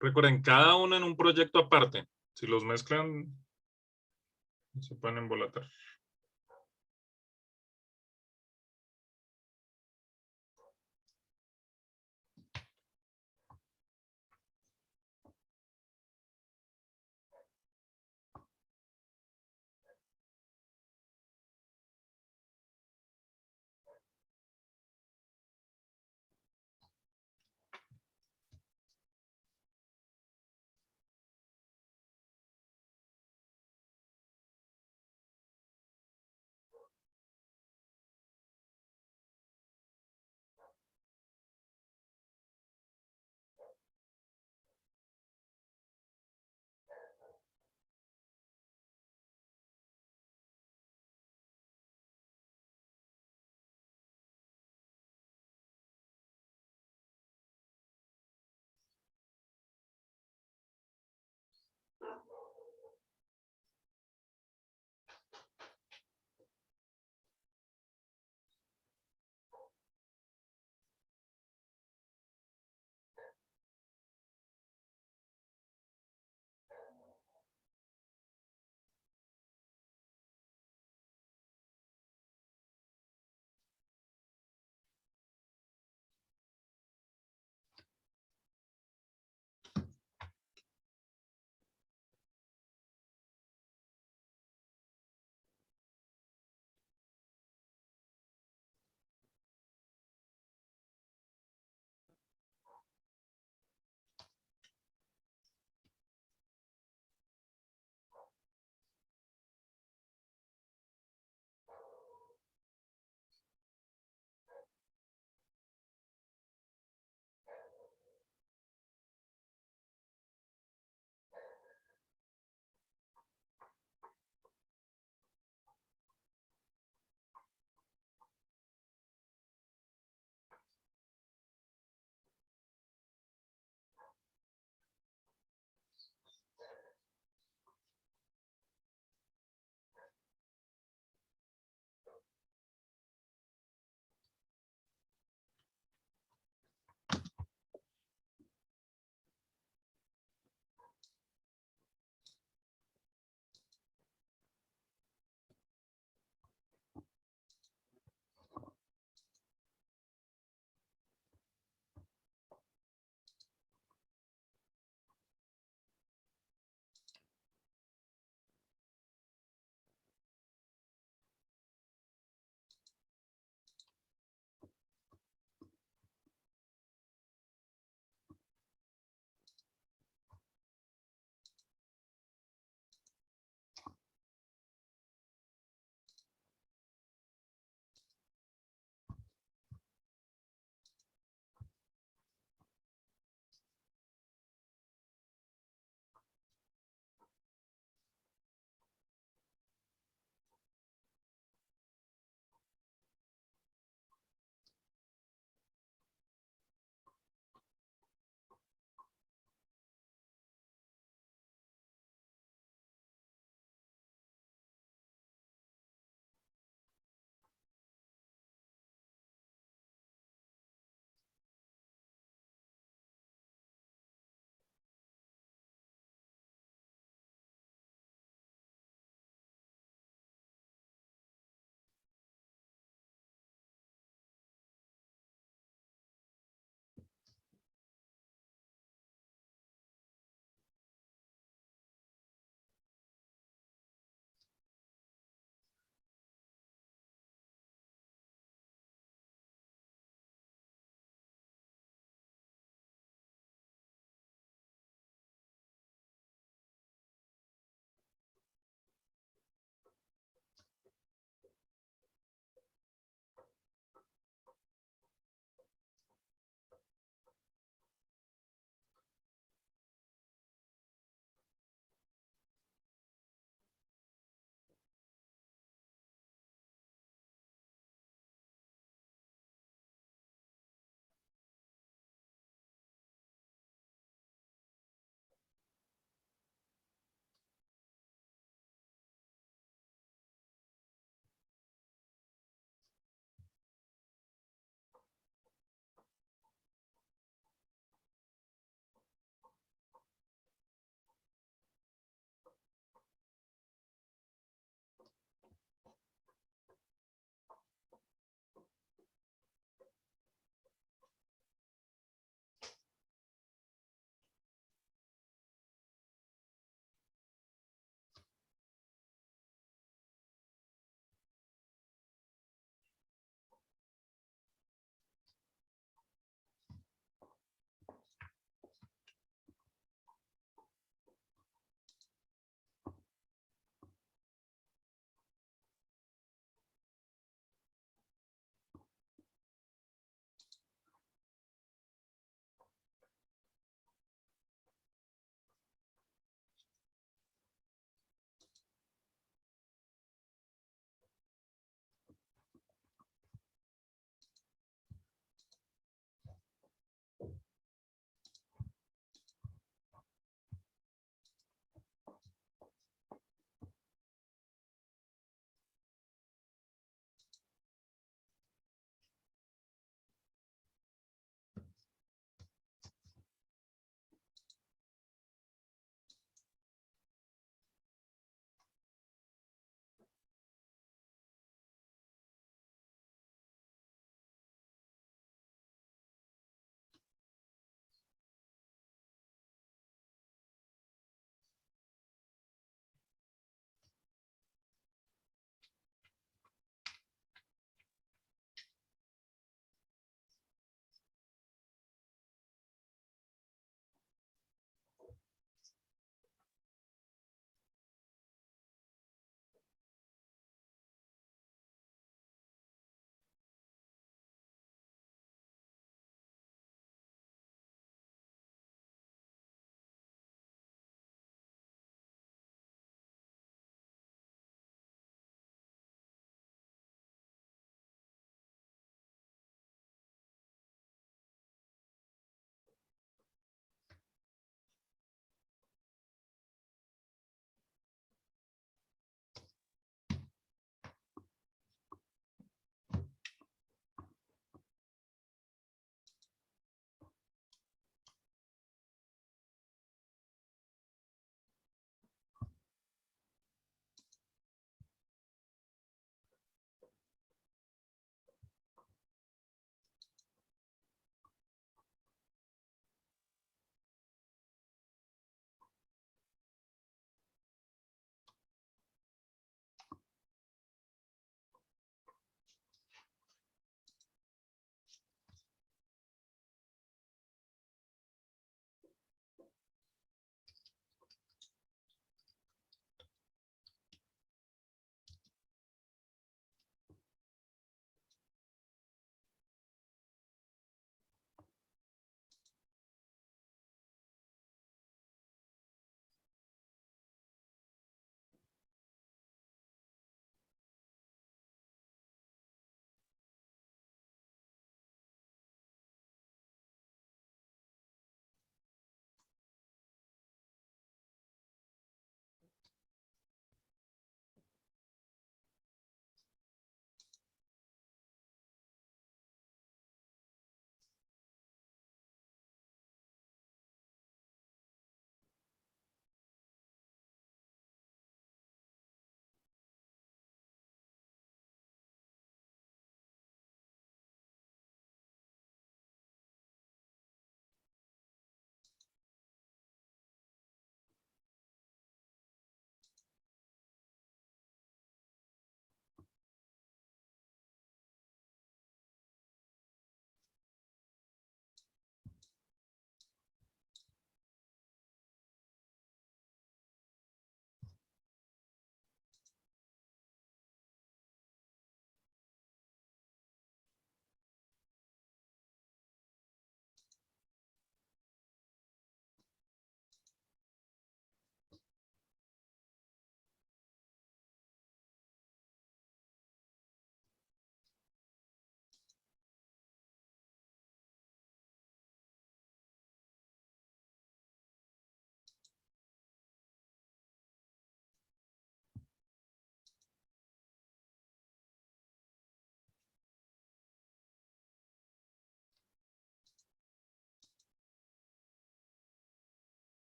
Recuerden, cada uno en un proyecto aparte. Si los mezclan, Se pueden embolatar.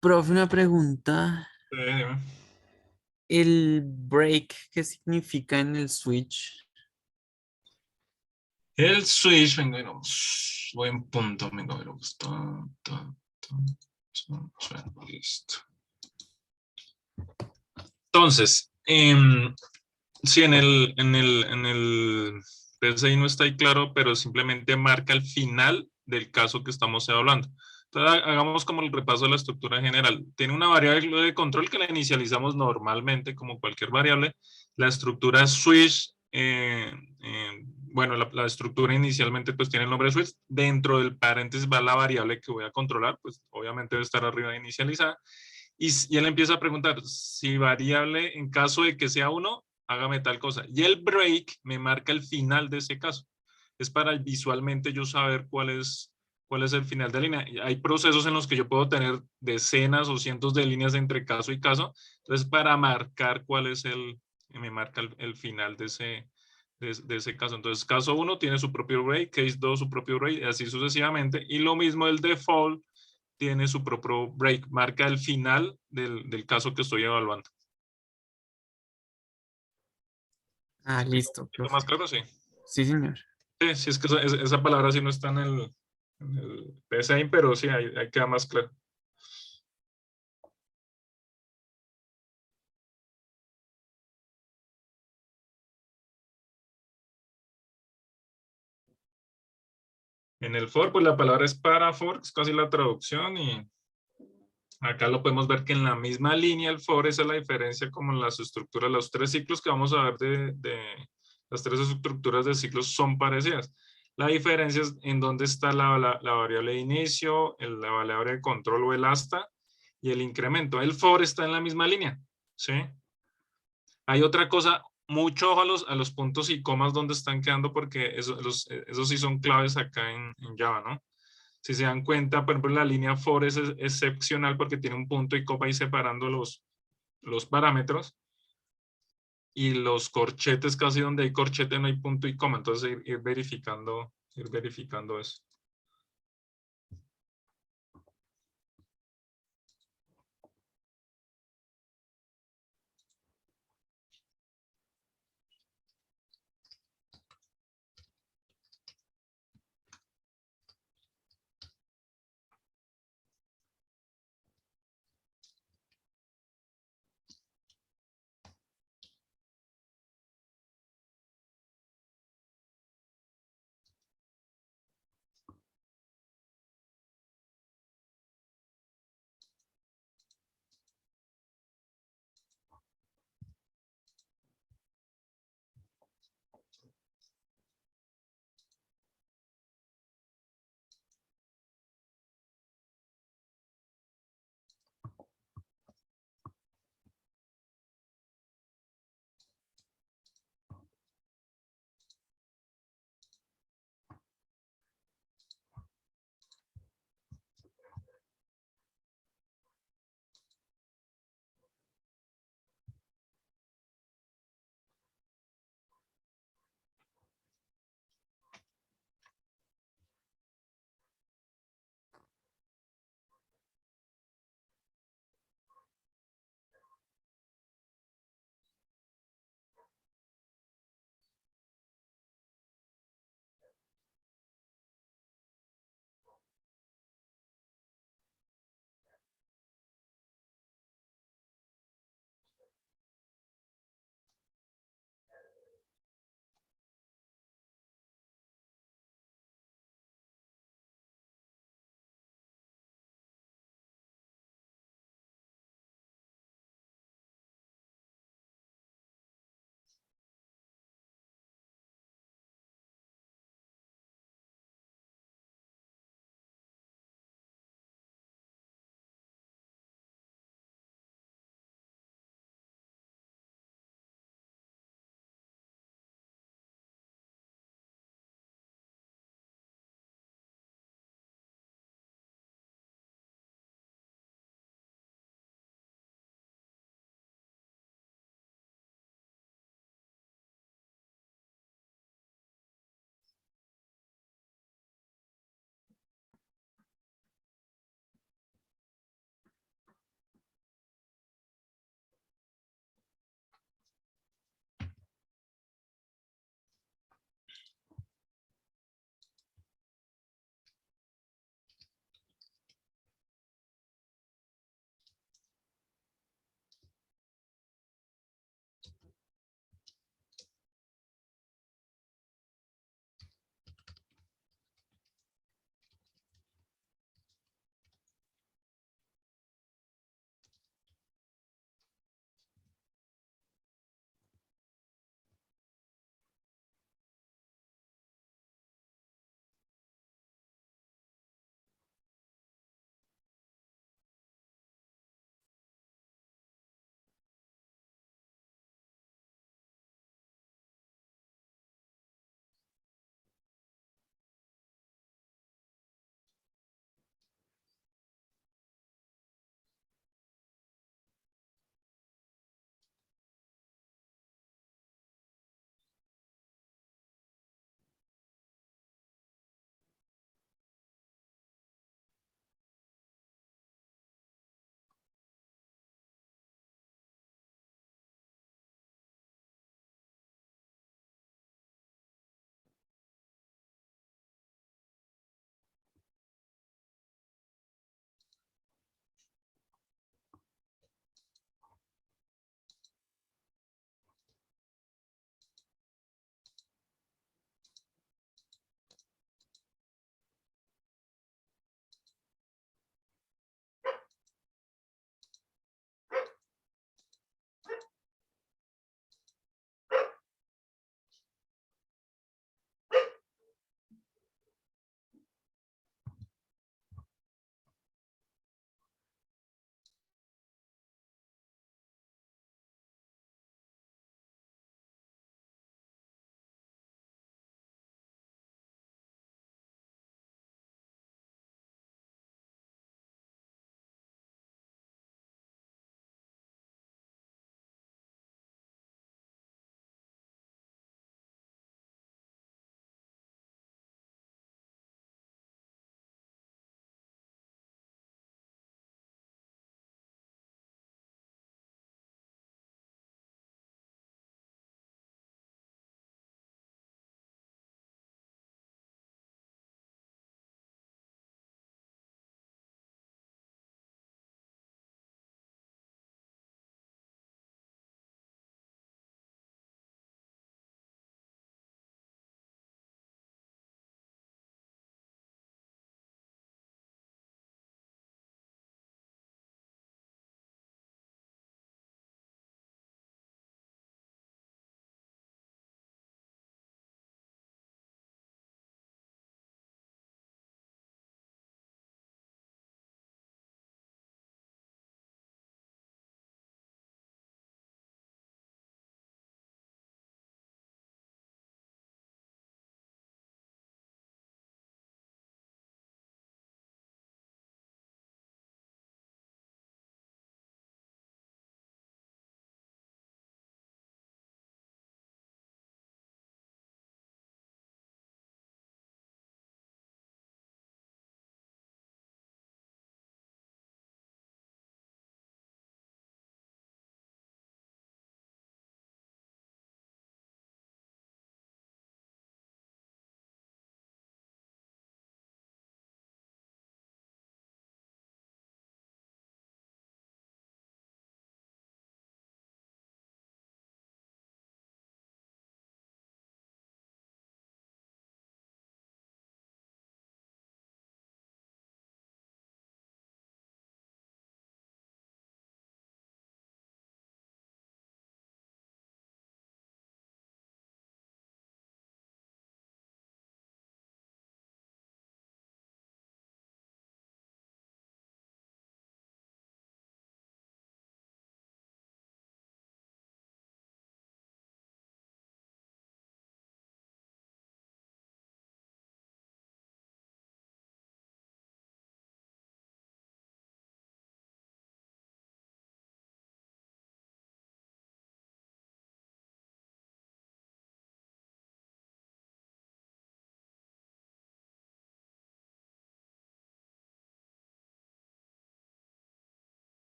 Profe, una pregunta. Dime. ¿El break qué significa en el switch? El switch, venga, no, buen punto, venga, pues, listo. Entonces, sí, en el PSI no está ahí claro, pero simplemente marca el final del caso que estamos hablando. Entonces, hagamos como el repaso de la estructura general. Tiene una variable de control que la inicializamos normalmente, como cualquier variable. La estructura switch, bueno, la estructura inicialmente pues tiene el nombre switch. Dentro del paréntesis va la variable que voy a controlar, pues obviamente debe estar arriba de inicializada. Y él empieza a preguntar si variable, en caso de que sea uno, hágame tal cosa. Y el break me marca el final de ese caso. Es para visualmente yo saber cuál es el final de línea. Hay procesos en los que yo puedo tener decenas o cientos de líneas entre caso y caso. Entonces, para marcar cuál es me marca el final de ese caso. Entonces, caso 1 tiene su propio break, case 2 su propio break, y así sucesivamente. Y lo mismo el default tiene su propio break, marca el final del caso que estoy evaluando. Ah, listo, ¿Un poquito profe. más claro? Sí. Sí, señor. Sí, sí, es que esa palabra sí no está en el PSI, pero sí, ahí queda más claro. En el for, pues la palabra es para for, es casi la traducción, y acá lo podemos ver que en la misma línea el for, esa es la diferencia como en las estructuras, los tres ciclos que vamos a ver de las tres estructuras de ciclos son parecidas. La diferencia es en dónde está la variable de inicio, la variable de control o el hasta y el incremento. El for está en la misma línea, ¿sí? Hay otra cosa, mucho ojo a los puntos y comas donde están quedando porque esos sí son claves acá en Java, ¿no? Si se dan cuenta, por ejemplo, la línea for es excepcional porque tiene un punto y coma ahí separando los parámetros, y los corchetes, casi donde hay corchete no hay punto y coma, entonces ir verificando eso.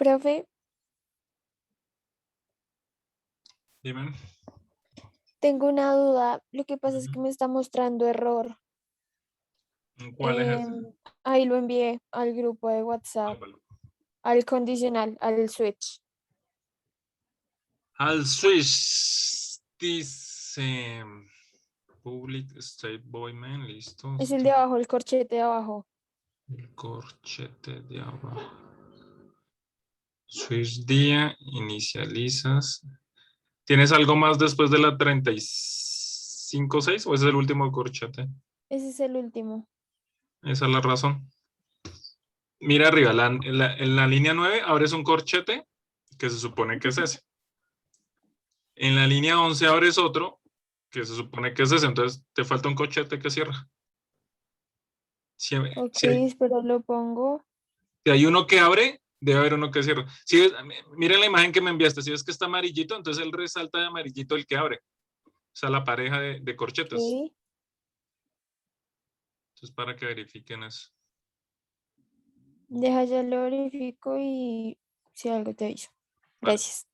Profe, Dime. tengo una duda. Lo que pasa es Ujú. que me está mostrando error. ¿Cuál es ese? Ahí lo envié al grupo de Ah, WhatsApp, vale. al condicional, al switch. Al switch dice public state voidmain, listo. Es el de abajo, el corchete de abajo. El corchete de abajo. Switch día, inicializas. ¿Tienes algo más después de la 35.6 o ese es el último corchete? Ese es el último. Esa es la razón. Mira arriba, en la línea 9 abres un corchete que se supone que es ese. En la línea 11 abres otro que se supone que es ese. Entonces te falta un corchete que cierra. Si, Ok, si hay, espero lo pongo. si hay uno que abre, debe haber uno que cierra. Si miren la imagen que me enviaste. Si ves que está amarillito, entonces él resalta de amarillito el que abre. O sea, la pareja de corchetes. Ok, Entonces, para que verifiquen eso. deja ya lo verifico y si algo te aviso. Vale. Gracias.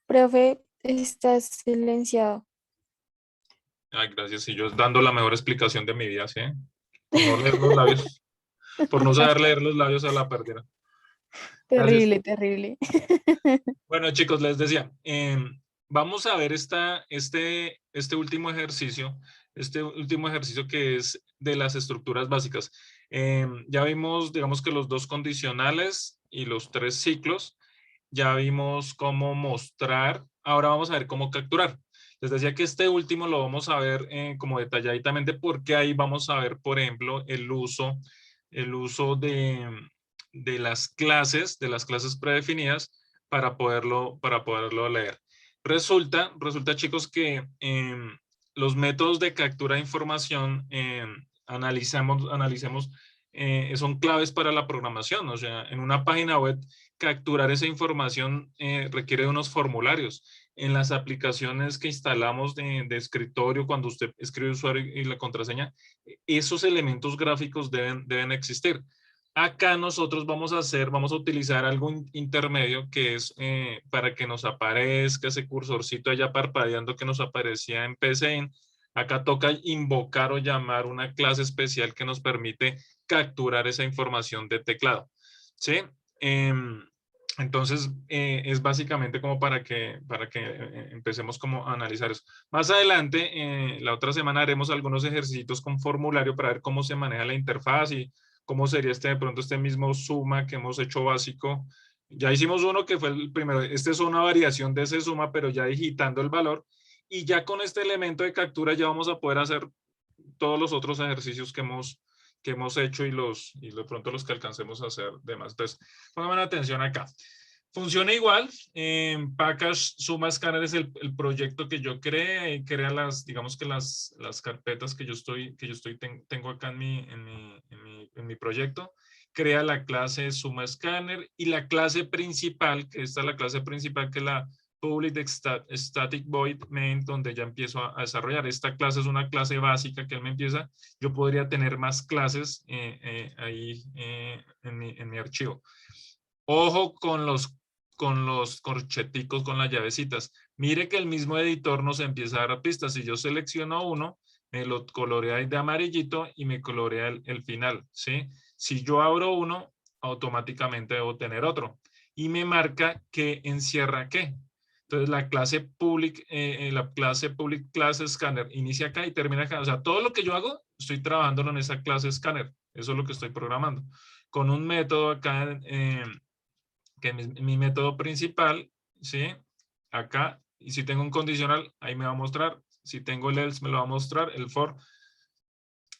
Profe, estás silenciado. Ay, gracias. Y yo dando la mejor explicación de mi vida, ¿sí? Por no leer los labios, por no saber leer los labios a la perdida. Gracias. Terrible, terrible. Bueno, chicos, les decía, vamos a ver este último ejercicio que es de las estructuras básicas. Ya vimos, digamos que los dos condicionales y los tres ciclos. Ya vimos cómo mostrar. Ahora vamos a ver cómo capturar. Les decía que este último lo vamos a ver como detalladamente porque ahí vamos a ver, por ejemplo, el uso de de las clases predefinidas para poderlo leer. Resulta, chicos, que los métodos de captura de información analicemos son claves para la programación. O sea, en una página web, capturar esa información requiere de unos formularios. En las aplicaciones que instalamos de escritorio, cuando usted escribe el usuario y la contraseña, esos elementos gráficos deben existir. Acá nosotros vamos a utilizar algo intermedio que es para que nos aparezca ese cursorcito allá parpadeando que nos aparecía en PCIN. Acá toca invocar o llamar una clase especial que nos permite capturar esa información de teclado. ¿Sí? Entonces, es básicamente como para que empecemos como a analizar eso. Más adelante, la otra semana haremos algunos ejercicios con formulario para ver cómo se maneja la interfaz y cómo sería de pronto este mismo suma que hemos hecho básico. Ya hicimos uno que fue el primero. Este es una variación de ese suma, pero ya digitando el valor. Y ya con este elemento de captura ya vamos a poder hacer todos los otros ejercicios que hemos hecho y de pronto los que alcancemos a hacer demás. Entonces, pongan atención acá. Funciona igual. Package Suma Scanner es el proyecto que yo creé y crea digamos que las carpetas que tengo acá en mi proyecto. Crea la clase Suma Scanner y la clase principal, que esta es la clase principal, que es la Public Static Void Main, donde ya empiezo a desarrollar. Esta clase es una clase básica que él me empieza. Yo podría tener más clases ahí en mi archivo. Ojo con los corcheticos, con las llavecitas. Mire que el mismo editor nos empieza a dar pistas. Si yo selecciono uno, me lo colorea de amarillito y me colorea el final, ¿sí? Si yo abro uno, automáticamente debo tener otro. Y me marca que encierra qué. Entonces la clase public class scanner inicia acá y termina acá. O sea, todo lo que yo hago, estoy trabajándolo en esa clase scanner. Eso es lo que estoy programando. Con un método acá que es mi método principal, ¿sí? Acá, y si tengo un condicional, ahí me va a mostrar. Si tengo el else, me lo va a mostrar, el for.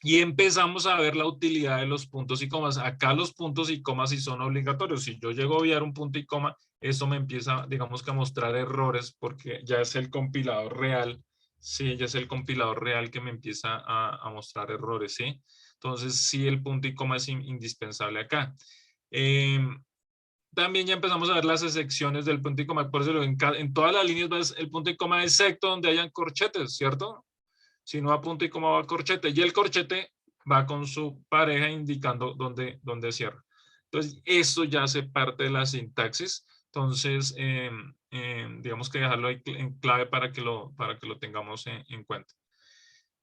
Y empezamos a ver la utilidad de los puntos y comas. Acá los puntos y comas sí son obligatorios. Si yo llego a obviar un punto y coma, eso me empieza, digamos que a mostrar errores porque ya es el compilador real. Sí, ya es el compilador real que me empieza a mostrar errores, ¿sí? Entonces, sí, el punto y coma es indispensable acá. También ya empezamos a ver las secciones del punto y coma. Por eso en todas las líneas va el punto y coma, excepto donde hayan corchetes, ¿cierto? Si no va punto y coma va corchete. Y el corchete va con su pareja indicando dónde cierra. Entonces, eso ya hace parte de la sintaxis. Entonces, digamos que dejarlo ahí en clave para que lo tengamos en cuenta.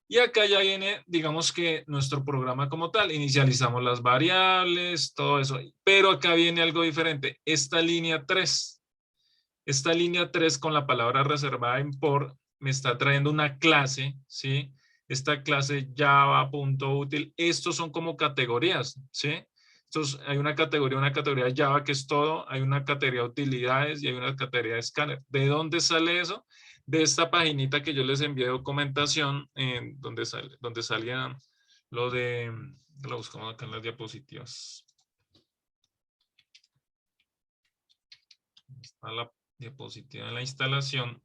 Y acá ya viene, digamos que nuestro programa como tal. Inicializamos las variables, todo eso. Pero acá viene algo diferente. Esta línea 3 con la palabra reservada import me está trayendo una clase, ¿sí? Esta clase Java.util. Estos son como categorías, ¿sí? Hay una categoría Java que es todo, hay una categoría utilidades y hay una categoría de escáner. ¿De dónde sale eso? De esta paginita que yo les envié documentación, donde salía lo de, lo buscamos acá en las diapositivas. Está la diapositiva de la instalación.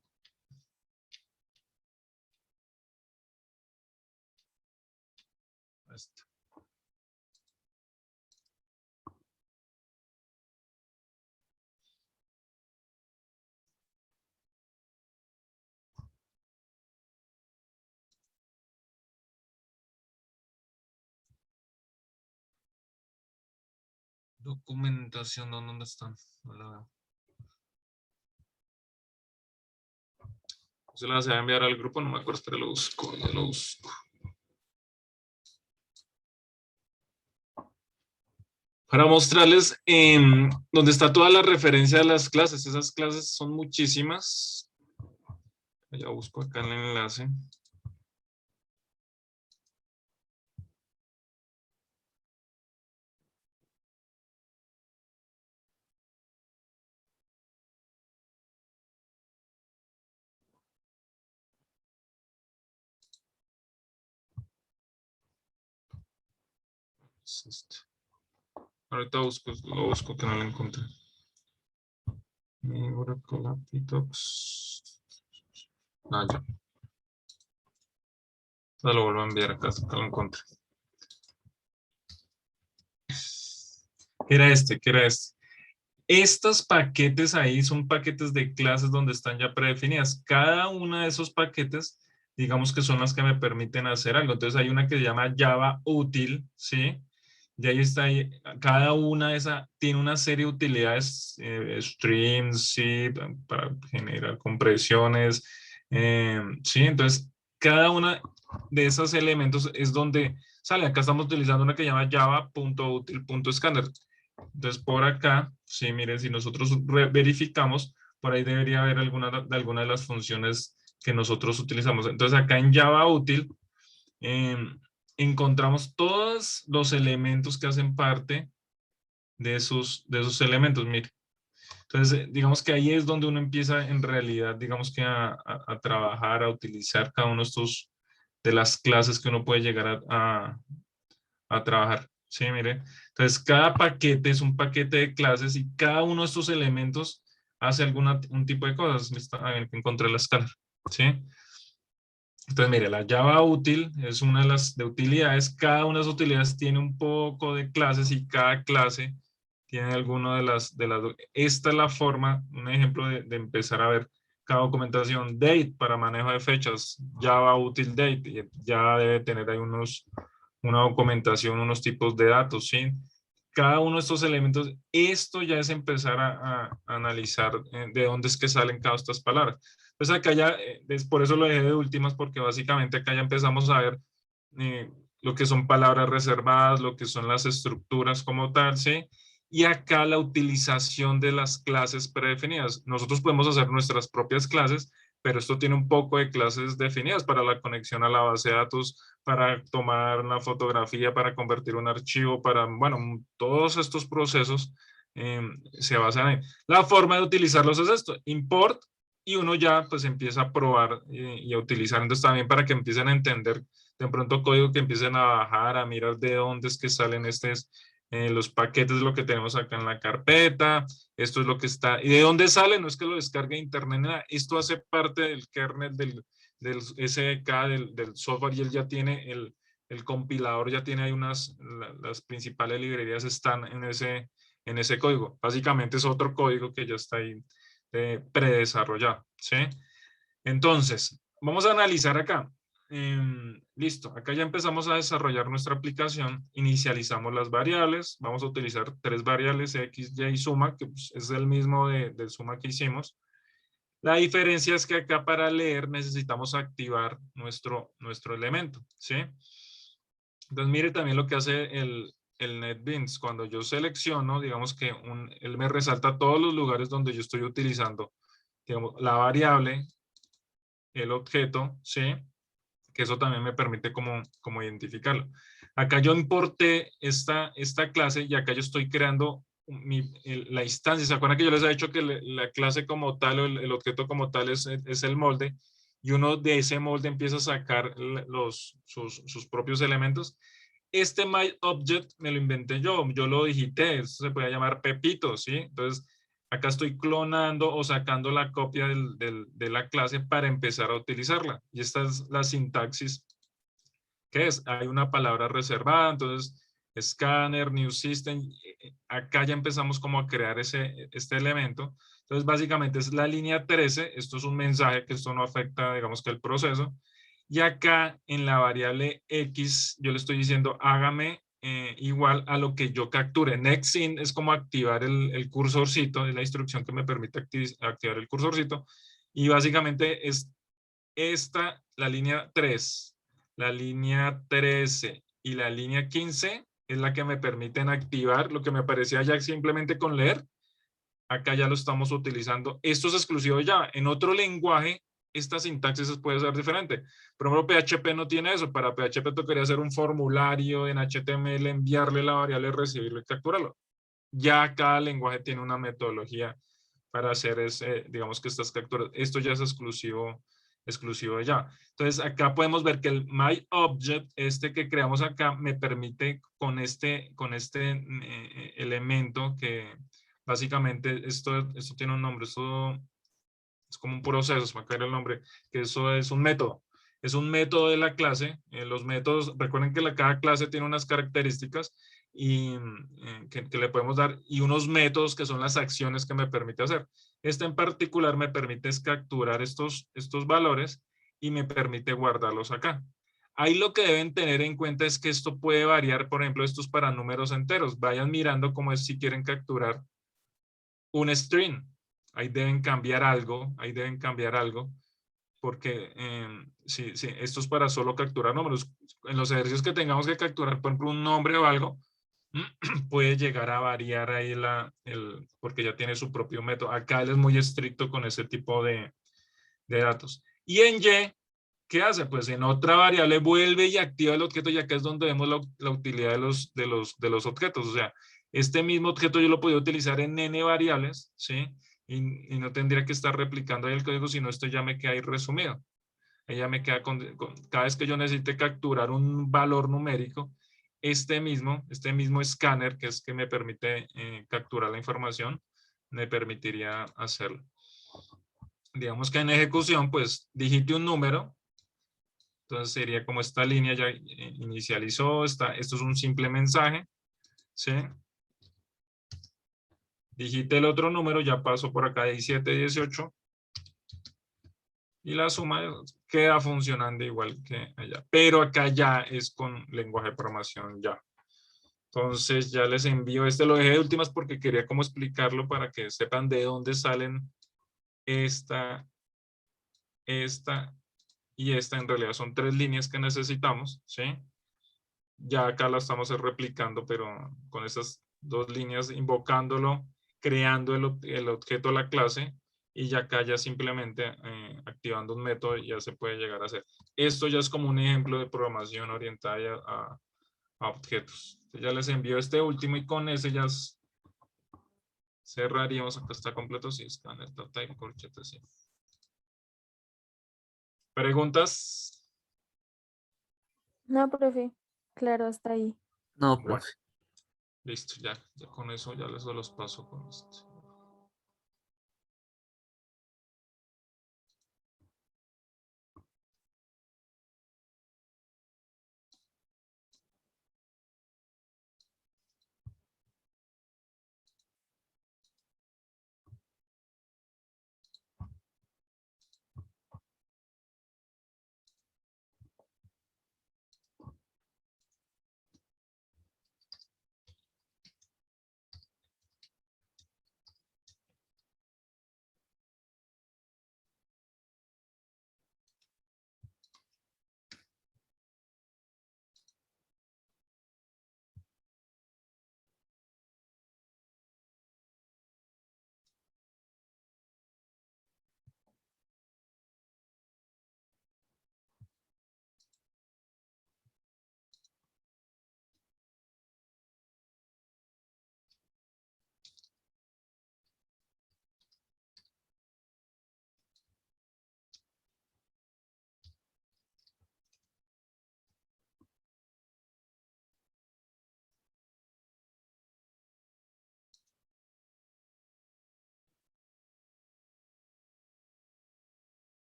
Esta. Documentación, ¿dónde están? No la veo. Se las voy a enviar al grupo, no me acuerdo, pero lo busco, ya lo busco. Para mostrarles dónde está toda la referencia de las clases. Esas clases son muchísimas. Ya busco acá el enlace. Es este. Ahorita lo busco que no lo encontré. Oracle Aptitox. Ah, ya. Ya lo vuelvo a enviar acá, que lo encontré. ¿Qué era este? ¿Qué era este? Estos paquetes ahí son paquetes de clases donde están ya predefinidas. Cada una de esos paquetes, digamos que son las que me permiten hacer algo. Entonces hay una que se llama Java útil, ¿sí? Y ahí está, cada una de esas tiene una serie de utilidades, streams, sí, para generar compresiones, sí, entonces cada una de esos elementos es donde sale. Acá estamos utilizando una que se llama java.util.scanner. Entonces por acá, sí, miren, si nosotros verificamos, por ahí debería haber alguna de las funciones que nosotros utilizamos. Entonces acá en Java útil, encontramos todos los elementos que hacen parte de esos elementos, mire. Entonces, digamos que ahí es donde uno empieza en realidad, digamos que a trabajar, a utilizar cada uno de las clases que uno puede llegar a trabajar. Sí, mire. Entonces, cada paquete es un paquete de clases y cada uno de estos elementos hace un tipo de cosas. A ver, encontré la escala. ¿Sí? Entonces, mire, la Java útil es una de las utilidades. Cada una de las utilidades tiene un poco de clases y cada clase tiene alguna de las. Esta es la forma, un ejemplo de empezar a ver cada documentación. Date para manejo de fechas. Java útil date. Ya debe tener ahí una documentación, unos tipos de datos, ¿sí? Cada uno de estos elementos, esto ya es empezar a analizar de dónde es que salen cada una de estas palabras. Pues acá ya, por eso lo dejé de últimas, porque básicamente acá ya empezamos a ver lo que son palabras reservadas, lo que son las estructuras como tal, ¿sí? Y acá la utilización de las clases predefinidas. Nosotros podemos hacer nuestras propias clases, pero esto tiene un poco de clases definidas para la conexión a la base de datos, para tomar una fotografía, para convertir un archivo, para, bueno, todos estos procesos se basan en. La forma de utilizarlos es esto, import, y uno ya pues empieza a probar y a utilizar. Entonces también para que empiecen a entender de pronto código, que empiecen a bajar, a mirar de dónde es que salen los paquetes, lo que tenemos acá en la carpeta, esto es lo que está, y de dónde sale, no es que lo descargue de internet, nada, esto hace parte del kernel del SDK, del software, y él ya tiene el compilador, ya tiene ahí las principales librerías están en ese código. Básicamente es otro código que ya está ahí predesarrollado, ¿sí? Entonces, vamos a analizar acá. Listo, acá ya empezamos a desarrollar nuestra aplicación, inicializamos las variables, vamos a utilizar 3 variables, x, y suma, que pues, es el mismo del suma que hicimos. La diferencia es que acá para leer necesitamos activar nuestro elemento, ¿sí? Entonces mire también lo que hace el NetBeans. Cuando yo selecciono, digamos que él me resalta todos los lugares donde yo estoy utilizando, digamos, la variable, el objeto, ¿sí? Que eso también me permite como identificarlo. Acá yo importé esta clase y acá yo estoy creando la instancia. ¿Se acuerdan que yo les he dicho que la clase como tal o el objeto como tal es el molde? Y uno de ese molde empieza a sacar sus propios elementos. Este myObject me lo inventé yo lo digité, eso se puede llamar Pepito, ¿sí? Entonces, acá estoy clonando o sacando la copia de la clase para empezar a utilizarla. Y esta es la sintaxis. ¿Qué es? Hay una palabra reservada, entonces scanner, new system. Acá ya empezamos como a crear este elemento. Entonces, básicamente es la línea 13. Esto es un mensaje que esto no afecta, digamos que el proceso. Y acá en la variable X, yo le estoy diciendo, hágame igual a lo que yo capture. NextIn es como activar el cursorcito, es la instrucción que me permite activar el cursorcito. Y básicamente es esta, la línea 3, la línea 13 y la línea 15 es la que me permiten activar lo que me aparecía ya simplemente con leer. Acá ya lo estamos utilizando. Esto es exclusivo de Java. En otro lenguaje, esta sintaxis puede ser diferente. Por ejemplo, PHP no tiene eso. Para PHP tocaría hacer un formulario en HTML, enviarle la variable, recibirlo y capturarlo. Ya cada lenguaje tiene una metodología para hacer ese, digamos que estas capturas. Esto ya es exclusivo de Java. Entonces acá podemos ver que el myObject, este que creamos acá, me permite con este elemento que básicamente esto tiene un nombre, esto es como un proceso, se me acaba el nombre, que eso es un método. Es un método de la clase. Los métodos, recuerden que cada clase tiene unas características y que le podemos dar y unos métodos que son las acciones que me permite hacer. Este en particular me permite capturar estos valores y me permite guardarlos acá. Ahí lo que deben tener en cuenta es que esto puede variar, por ejemplo, estos para números enteros. Vayan mirando cómo es si quieren capturar un string. Ahí deben cambiar algo, porque si esto es para solo capturar números. En los ejercicios que tengamos que capturar, por ejemplo, un nombre o algo, puede llegar a variar ahí porque ya tiene su propio método. Acá él es muy estricto con ese tipo de datos. Y en Y, ¿qué hace? Pues en otra variable vuelve y activa el objeto, y acá es donde vemos la utilidad de los objetos. O sea, este mismo objeto yo lo podía utilizar en n variables, ¿sí? Y no tendría que estar replicando ahí el código, sino esto ya me queda ahí resumido. Ella me queda cada vez que yo necesite capturar un valor numérico, este mismo escáner, que es que me permite capturar la información, me permitiría hacerlo. Digamos que en ejecución, pues digite un número. Entonces sería como esta línea ya inicializó, esto es un simple mensaje, ¿sí? Digite el otro número, ya paso por acá 17, 18. Y la suma queda funcionando igual que allá. Pero acá ya es con lenguaje de programación ya. Entonces ya les envío, lo dejé de últimas porque quería como explicarlo para que sepan de dónde salen esta y esta. En realidad son 3 líneas que necesitamos, ¿sí? Ya acá la estamos replicando, pero con esas 2 líneas, invocándolo, creando el objeto de la clase, y ya acá ya simplemente activando un método ya se puede llegar a hacer. Esto ya es como un ejemplo de programación orientada a objetos. Entonces ya les envío este último y con ese ya cerraríamos. Acá está completo, sí, escáner, type, corchete, sí. ¿Preguntas? No, profe. Claro, hasta ahí. No, Bueno, profe. listo, ya con eso ya les los paso con esto.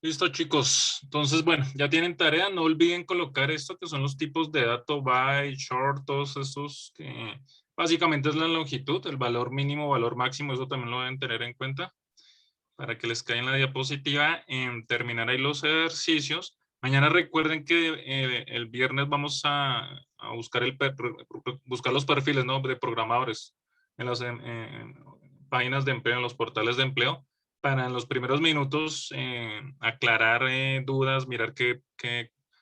Listo, chicos. Entonces, bueno, ya tienen tarea. No olviden colocar esto que son los tipos de dato, byte, short, todos esos que básicamente es la longitud, el valor mínimo, valor máximo, eso también lo deben tener en cuenta para que les caiga en la diapositiva. Terminar ahí los ejercicios. Mañana recuerden que el viernes vamos a buscar, buscar los perfiles, ¿no?, de programadores en las páginas de empleo, en los portales de empleo, para en los primeros minutos aclarar dudas, mirar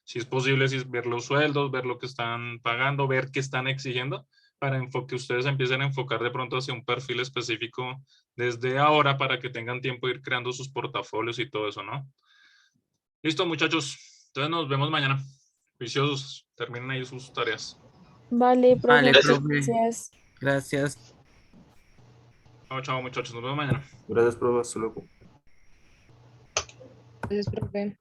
si es posible, ver los sueldos, ver lo que están pagando, ver qué están exigiendo, para que ustedes empiecen a enfocar de pronto hacia un perfil específico desde ahora para que tengan tiempo de ir creando sus portafolios y todo eso, ¿no? Listo, muchachos. Entonces nos vemos mañana. Juiciosos. Terminen ahí sus tareas. Vale, Vale, profe, profe. gracias. Gracias. Chao, chao, muchachos. Nos vemos mañana. Gracias, profe. Hasta luego. Gracias, profe.